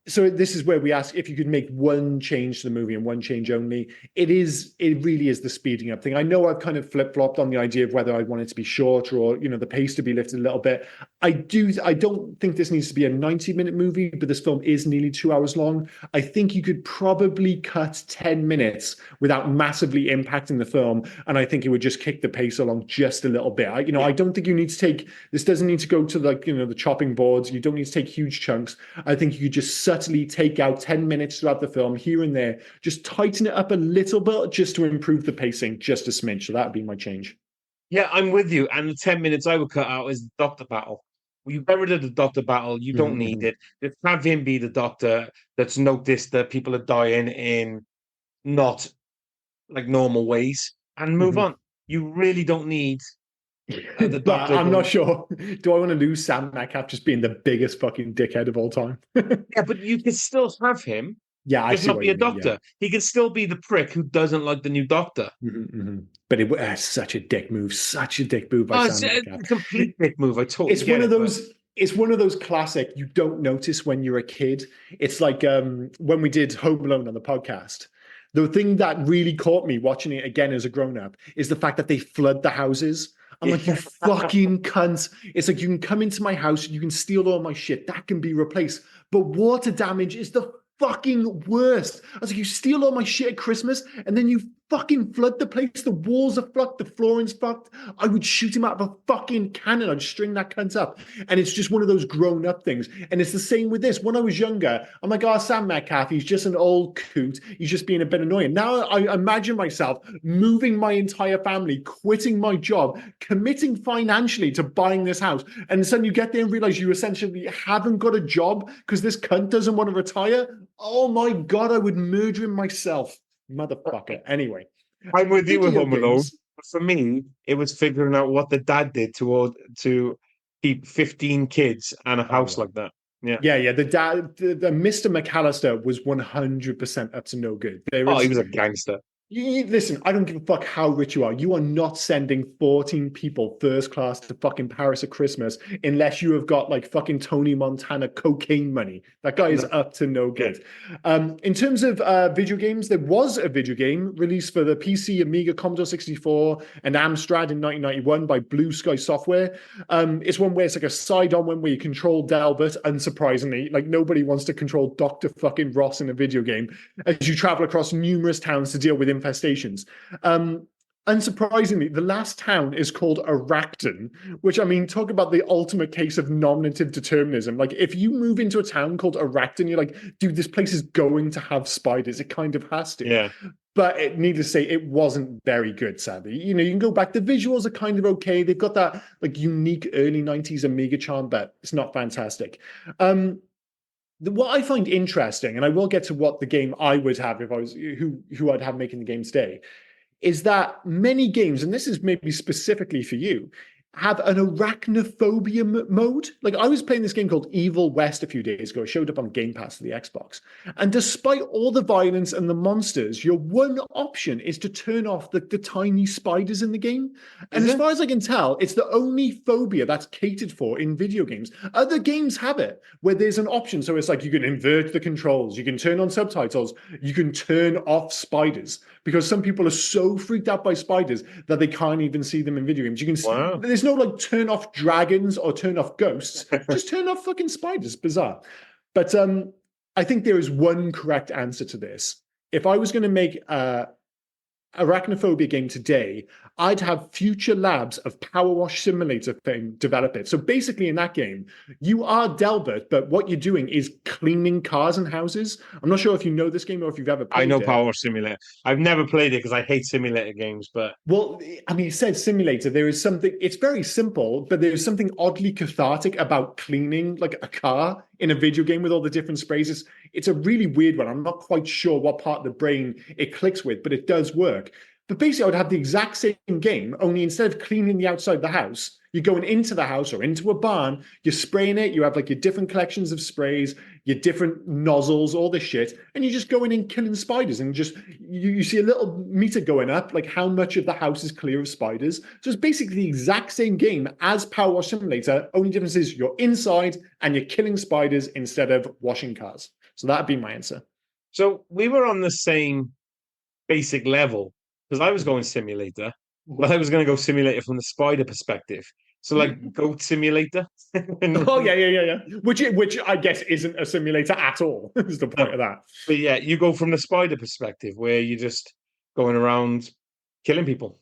so this is where we ask if you could make one change to the movie and one change only. It really is the speeding up thing. I know I've kind of flip-flopped on the idea of whether I want it to be shorter or, the pace to be lifted a little bit. I don't think this needs to be a 90-minute movie, but this film is nearly 2 hours long. I think you could probably cut 10 minutes without massively impacting the film, and I think it would just kick the pace along just a little bit. I don't think you need to take, this doesn't need to go to the chopping boards. You don't need to take huge chunks. I think you could just subtly take out 10 minutes throughout the film here and there, just tighten it up a little bit just to improve the pacing just a smidge. So that would be my change. Yeah, I'm with you. And the 10 minutes I would cut out is the doctor battle. You get rid of the doctor battle. You don't need it. Just have him be the doctor that's noticed that people are dying in not like normal ways and move on. You really don't need the But doctor. I'm not sure. Do I want to lose Sam Metcalf just being the biggest fucking dickhead of all time? Yeah, but you can still have him. Yeah, I Just see not what be you a mean. doctor. Yeah. He can still be the prick who doesn't like the new doctor. But it was such a dick move, by It's Sam a Metcalf. complete dick move. I totally It's get one of it. those. It's one of those classic you don't notice when you're a kid. It's like when we did Home Alone on the podcast. The thing that really caught me watching it again as a grown-up is the fact that they flood the houses. I'm like, you fucking cunts. It's like, you can come into my house, you can steal all my shit. That can be replaced. But water damage is the fucking worst. I was like, you steal all my shit at Christmas and then you fucking flood the place. The walls are fucked. The flooring's fucked. I would shoot him out of a fucking cannon. I'd string that cunt up. And it's just one of those grown up things. And it's the same with this. When I was younger, I'm like, oh, Sam Metcalf, he's just an old coot. He's just being a bit annoying. Now I imagine myself moving my entire family, quitting my job, committing financially to buying this house. And suddenly you get there and realize you essentially haven't got a job because this cunt doesn't want to retire. Oh my God, I would murder him myself. Motherfucker. Anyway, I'm with you with video Home Alone. games. For me, it was figuring out what the dad did to keep 15 kids and a house like that. Yeah. Yeah. The dad, the Mr. McAllister was 100% up to no good. He was a gangster. Listen, I don't give a fuck how rich you are. You are not sending 14 people first class to fucking Paris at Christmas unless you have got like fucking Tony Montana cocaine money. That guy is up to no good. In terms of video games, there was a video game released for the PC, Amiga, Commodore 64, and Amstrad in 1991 by Blue Sky Software. It's one where it's like a side-on one where you control Delbert, unsurprisingly. Like nobody wants to control Dr. fucking Ross in a video game as you travel across numerous towns to deal with infestations. Unsurprisingly, the last town is called Arachton, which, I mean, talk about the ultimate case of nominative determinism. Like, if you move into a town called Arachton, you're like, dude, this place is going to have spiders. It kind of has to. Yeah. But needless to say, it wasn't very good, sadly. You can go back. The visuals are kind of okay. They've got that like unique early 90s Amiga charm, but it's not fantastic. What I find interesting, and I will get to what the game I would have if I was who I'd have making the game today, is that many games, and this is maybe specifically for you, have an arachnophobia mode. Like I was playing this game called Evil West a few days ago. It showed up on Game Pass for the Xbox. And despite all the violence and the monsters, your one option is to turn off the tiny spiders in the game. And as far as I can tell, it's the only phobia that's catered for in video games. Other games have it where there's an option. So it's like you can invert the controls, you can turn on subtitles, you can turn off spiders. Because some people are so freaked out by spiders that they can't even see them in video games. You can see, there's no like turn off dragons or turn off ghosts. Just turn off fucking spiders. Bizarre. But I think there is one correct answer to this. If I was going to make Arachnophobia game today, I'd have Future Labs of Power Wash Simulator fame develop it. So basically, in that game, you are Delbert, but what you're doing is cleaning cars and houses. I'm not sure if you know this game or if you've ever I played know it. Power Simulator. I've never played it because I hate simulator games, but Well, I mean, it says simulator. There is something, it's very simple, but there's something oddly cathartic about cleaning like a car in a video game with all the different sprays. It's a really weird one. I'm not quite sure what part of the brain it clicks with, but it does work. But basically, I would have the exact same game, only instead of cleaning the outside of the house, you're going into the house or into a barn, you're spraying it, you have like your different collections of sprays, your different nozzles, all this shit, and you're just going in killing spiders, and just you see a little meter going up, like how much of the house is clear of spiders. So it's basically the exact same game as Power Wash Simulator, only difference is you're inside and you're killing spiders instead of washing cars. So that'd be my answer. so we were on the same basic level because I was going simulator, but I was going to go simulator from the spider perspective. So like goat simulator. Oh yeah. Which I guess isn't a simulator at all. Is the point of that? But yeah, you go from the spider perspective where you're just going around killing people.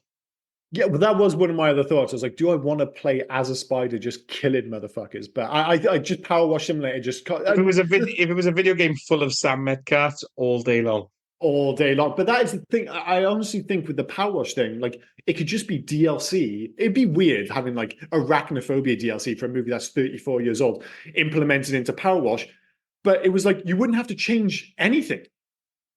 Yeah, well, that was one of my other thoughts. I was like, do I want to play as a spider, just killing motherfuckers? But I just Power Wash Simulator, just If it was a video game full of Sam Metcalfs all day long. all day long. But that is the thing. I honestly think with the Power Wash thing, like it could just be DLC. It'd be weird having like Arachnophobia DLC for a movie that's 34 years old implemented into Power Wash. But it was like you wouldn't have to change anything.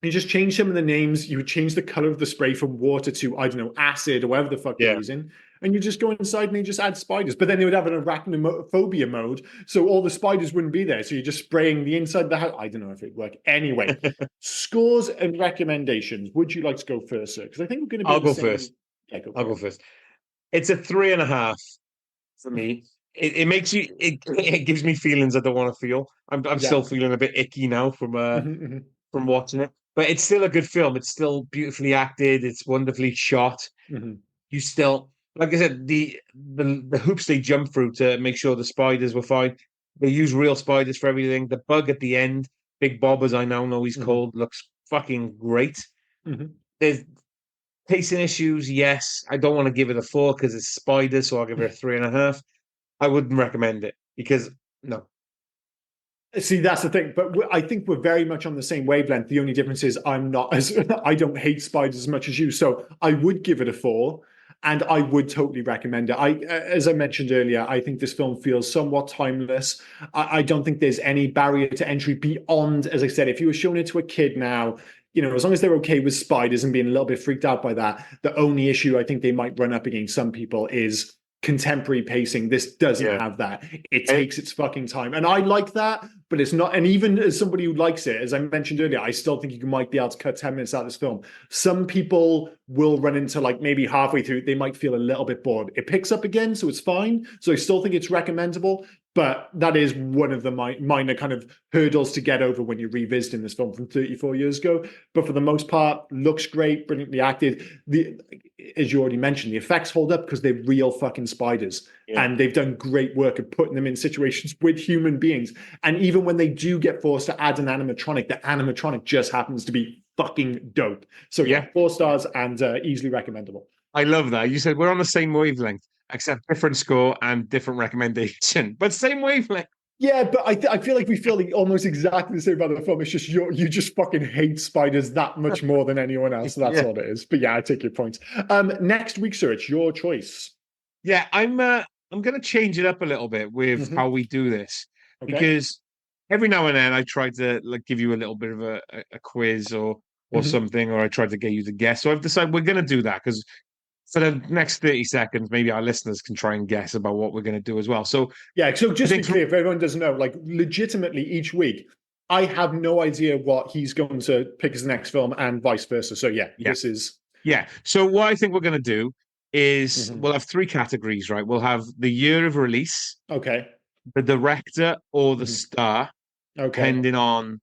You just change some of the names. You would change the color of the spray from water to, I don't know, acid or whatever the fuck they're using. And you just go inside and you just add spiders. But then they would have an arachnophobia mode. So all the spiders wouldn't be there. So you're just spraying the inside of the house. I don't know if it'd work. Anyway, scores and recommendations. Would you like to go first, sir? Because I think we're going to be. I'll go first. Yeah, I'll go first. It's a 3.5 for me. It makes you. It gives me feelings I don't want to feel. I'm still feeling a bit icky now from from watching it. But it's still a good film. It's still beautifully acted. It's wonderfully shot. You still, like I said, the hoops they jump through to make sure the spiders were fine. They use real spiders for everything. The bug at the end, Big Bob, as I now know he's called, looks fucking great. There's pacing issues, yes. I don't want to give it a 4 because it's spiders, so I'll give it a 3.5. I wouldn't recommend it because no. See, that's the thing. But I think we're very much on the same wavelength. The only difference is I'm not as I don't hate spiders as much as you. So I would give it a 4, and I would totally recommend it. As I mentioned earlier, I think this film feels somewhat timeless. I don't think there's any barrier to entry beyond, as I said, if you were showing it to a kid now, you know, as long as they're okay with spiders and being a little bit freaked out by that, the only issue I think they might run up against some people is contemporary pacing. This doesn't have that. It takes its fucking time. And I like that, but it's not. And even as somebody who likes it, as I mentioned earlier, I still think you might be able to cut 10 minutes out of this film. Some people will run into like maybe halfway through, they might feel a little bit bored. It picks up again, so it's fine. So I still think it's recommendable. But that is one of the minor kind of hurdles to get over when you're revisiting this film from 34 years ago. But for the most part, looks great, brilliantly acted. As you already mentioned, the effects hold up because they're real fucking spiders. And they've done great work of putting them in situations with human beings. And even when they do get forced to add an animatronic, the animatronic just happens to be fucking dope. So yeah, 4 stars and easily recommendable. I love that. You said we're on the same wavelength, except different score and different recommendation, but same wavelength. Yeah, but I feel like we feel like almost exactly the same about the film. It's just you just fucking hate spiders that much more than anyone else. So that's all it is. But yeah, I take your point. Next week, sir, it's your choice. Yeah, I'm going to change it up a little bit with how we do this because every now and then I try to like give you a little bit of a quiz or something, or I try to get you to guess. So I've decided we're going to do that because for the next 30 seconds, maybe our listeners can try and guess about what we're going to do as well. So yeah, so just to be clear, if everyone doesn't know, like legitimately each week, I have no idea what he's going to pick as the next film and vice versa. So this is... Yeah, so what I think we're going to do is we'll have 3 categories, right? We'll have the year of release, the director or the star, depending on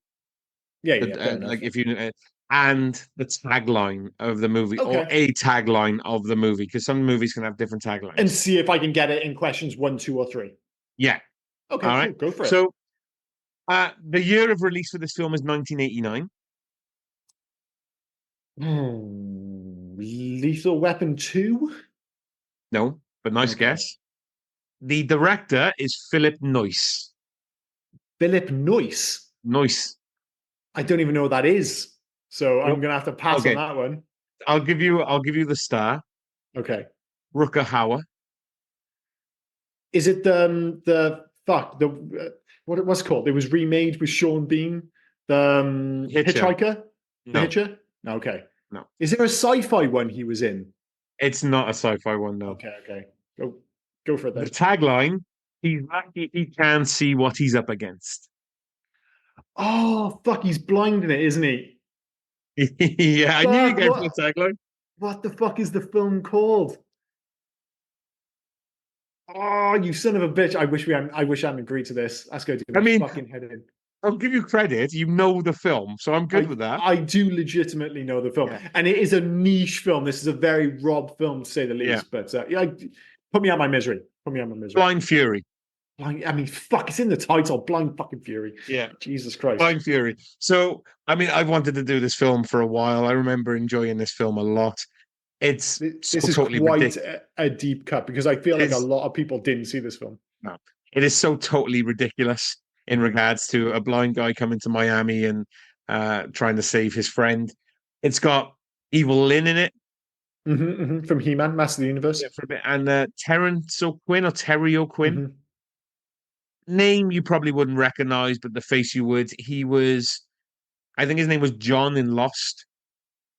like if you and the tagline of the movie or a tagline of the movie, because some movies can have different taglines. And see if I can get it in questions 1, 2, or 3. Yeah. Okay, all right. Cool. Go for it. So The year of release for this film is 1989. Lethal Weapon 2? No, but nice Okay. guess. The director is Philip Noyce. Philip Noyce. Noyce. I don't even know what that is. So I'm Nope. gonna have to pass on Okay, that one. I'll give you the star. Okay. Rutger Hauer. Is it the fuck the what it was called? It was remade with Sean Bean. The Hitcher. Hitchhiker, the No, Hitcher. Okay. no. Is there a sci-fi one he was in? It's not a sci-fi one, no. Okay, okay. Go for it The then. tagline, he's lucky he can see what he's up against. Oh fuck, he's blind in it, isn't he? Yeah, I knew you'd Fuck, go for the tagline. what the fuck is the film called? Oh, you son of a bitch. I wish I hadn't agreed to this. That's going to do I my mean, fucking head in. I'll give you credit. You know the film, so I'm good with that. I do legitimately know the film, Yeah. and it is a niche film. This is a very Rob film, to say the Yeah. least. But yeah, put me out my misery. Put me out my misery. Blind Fury. I mean, fuck, it's in the title. Blind fucking fury. Yeah. Jesus Christ. Blind Fury. So, I mean, I've wanted to do this film for a while. I remember enjoying this film a lot. It's so This is totally quite ridiculous. a deep cut because I feel It like a is. lot of people didn't see this film. No, it is so totally ridiculous in regards to a blind guy coming to Miami and trying to save his friend. It's got Evil Lynn in it. From He-Man, Master of the Universe. Yeah, for a bit. And Terence O'Quinn or Terry O'Quinn. Mm-hmm. Name you probably wouldn't recognize, but the face you would. He was, I think his name was John in Lost.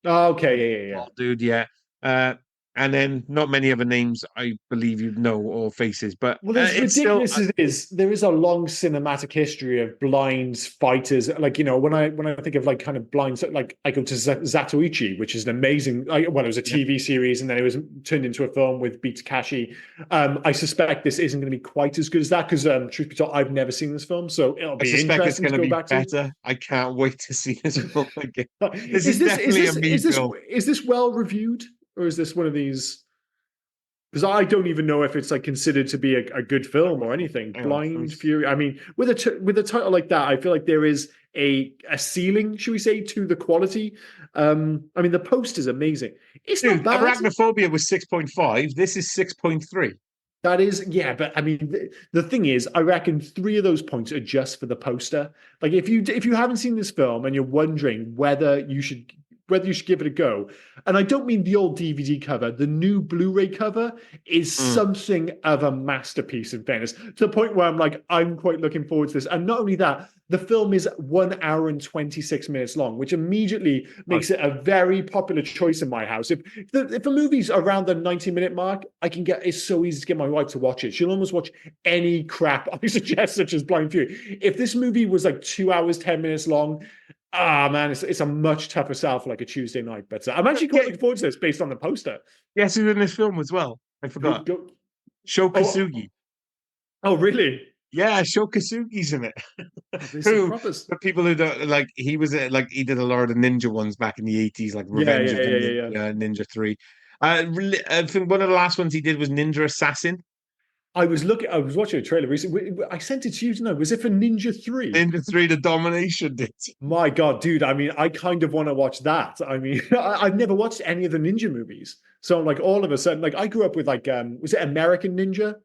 Oh, okay, yeah. Tall dude, yeah. Uh, and then not many other names I believe you'd know or faces, but Well, as it's still ridiculous as it is, there is a long cinematic history of blind fighters. Like, when I think of like kind of blind, like I go to Zatoichi, which is an amazing. Well, it was a yeah. TV series, and then it was turned into a film with Beat Takashi. I suspect this isn't going to be quite as good as that because, truth be told, I've never seen this film, so it'll I be suspect it's interesting to going to go be back to. better. I can't wait to see this film again. This is Is definitely a this me film. is this well reviewed, or is this one of these? Because I don't even know if it's like considered to be a good film or anything. Hang on. Blind Fury. I mean, with a title like that, I feel like there is a ceiling, should we say, to the quality. I mean, the post is amazing. It's Dude, not bad. Arachnophobia was 6.5. This is 6.3. That is, yeah, but I mean, the thing is, I reckon 3 of those points are just for the poster. Like, if you haven't seen this film and you're wondering whether you should give it a go, and I don't mean the old DVD cover, the new Blu-ray cover is something of a masterpiece. In fairness, to the point where I'm like, I'm quite looking forward to this. And not only that, the film is 1 hour and 26 minutes long, which immediately makes it a very popular choice in my house. If a movie's around the 90-minute mark, it's so easy to get my wife to watch it. She'll almost watch any crap I suggest, such as Blind Fury. If this movie was like 2 hours, 10 minutes long, man, it's a much tougher sell for like a Tuesday night. But I'm actually quite looking forward to this based on the poster. Yes, who's in this film as well? I forgot. Sho Kosugi. Oh, really? Yeah, Sho Kosugi's in it. Who? For people who don't like, he was like he did a lot of the ninja ones back in the 80s, like Revenge of the Ninja 3. I think one of the last ones he did was Ninja Assassin. I was watching a trailer recently. I sent it to you, didn't I? Was it for Ninja 3? Ninja 3, The Domination did. My God, dude. I mean, I kind of want to watch that. I mean, I've never watched any of the ninja movies. So I'm like, all of a sudden, like I grew up with like, was it American Ninja?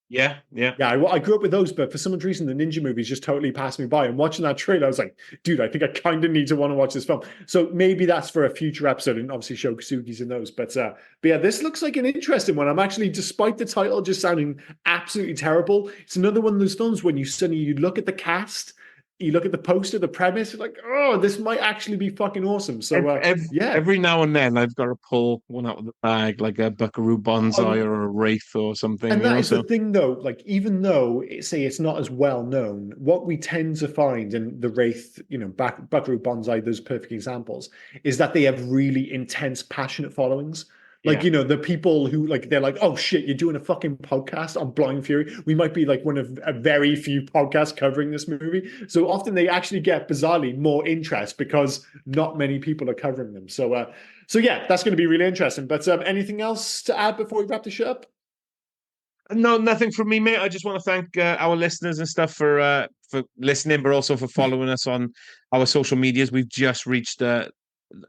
Yeah. I grew up with those, but for some reason, the ninja movies just totally passed me by. And watching that trailer, I was like, dude, I think I kind of need to want to watch this film. So maybe that's for a future episode, and obviously Sho Kosugi's in those. But yeah, this looks like an interesting one. I'm actually, despite the title just sounding absolutely terrible, it's another one of those films when you look at the cast, you look at the poster, the premise, you're like, oh, this might actually be fucking awesome. So every now and then I've got to pull one out of the bag, like a Buckaroo Banzai or a Wraith or something. And that is the thing, though. Like, even though it's not as well known, what we tend to find in the Wraith, Buckaroo Banzai, those perfect examples, is that they have really intense, passionate followings. Like, the people who they're like, oh shit, you're doing a fucking podcast on Blind Fury. We might be like one of a very few podcasts covering this movie. So often they actually get bizarrely more interest because not many people are covering them. So yeah, that's going to be really interesting. But anything else to add before we wrap this shit up? No, nothing from me, mate. I just want to thank our listeners and stuff for listening, but also for following us on our social medias. We've just reached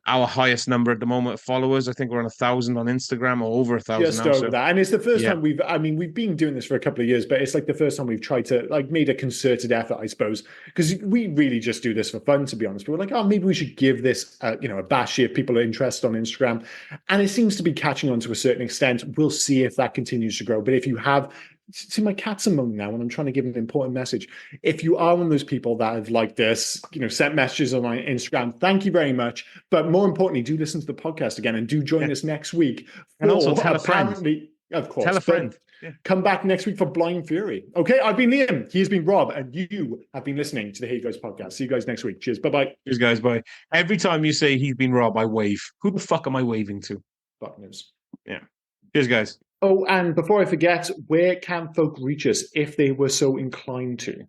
our highest number at the moment of followers. I think we're on 1,000 on Instagram, or over 1,000 Just now. over So that. And it's the first yeah, time we've been doing this for a couple of years, but it's like the first time we've tried to like made a concerted effort, I suppose, because we really just do this for fun, to be honest. But we're like, oh, maybe we should give this, a bash if people are interested on Instagram. And it seems to be catching on to a certain extent. We'll see if that continues to grow. But if you have, see, my cat's a moan now, and I'm trying to give an important message. If you are one of those people that have like this, sent messages on my Instagram, thank you very much. But more importantly, do listen to the podcast again and do join us next week. and also For tell a friend. apparently, of course, Tell a friend. Yeah. Come back next week for Blind Fury. Okay, I've been Liam. He's been Rob, and you have been listening to the Hey Guys podcast. See you guys next week. Cheers. Bye-bye. Cheers, guys. Bye. Every time you say he's been Rob, I wave. Who the fuck am I waving to? Fuck knows. Yeah. Cheers, guys. Oh, and before I forget, where can folk reach us if they were so inclined to?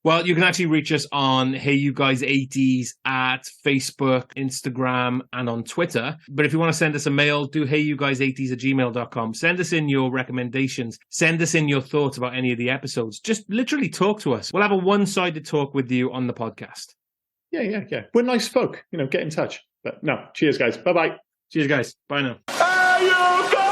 Well, you can actually reach us on Hey You Guys 80s at Facebook, Instagram, and on Twitter. But if you want to send us a mail, do heyyouguys80s@gmail.com. Send us in your recommendations. Send us in your thoughts about any of the episodes. Just literally talk to us. We'll have a one-sided talk with you on the podcast. Yeah. We're nice folk. Get in touch. But no, cheers, guys. Bye-bye. Cheers, guys. Bye now. Hey, you guys!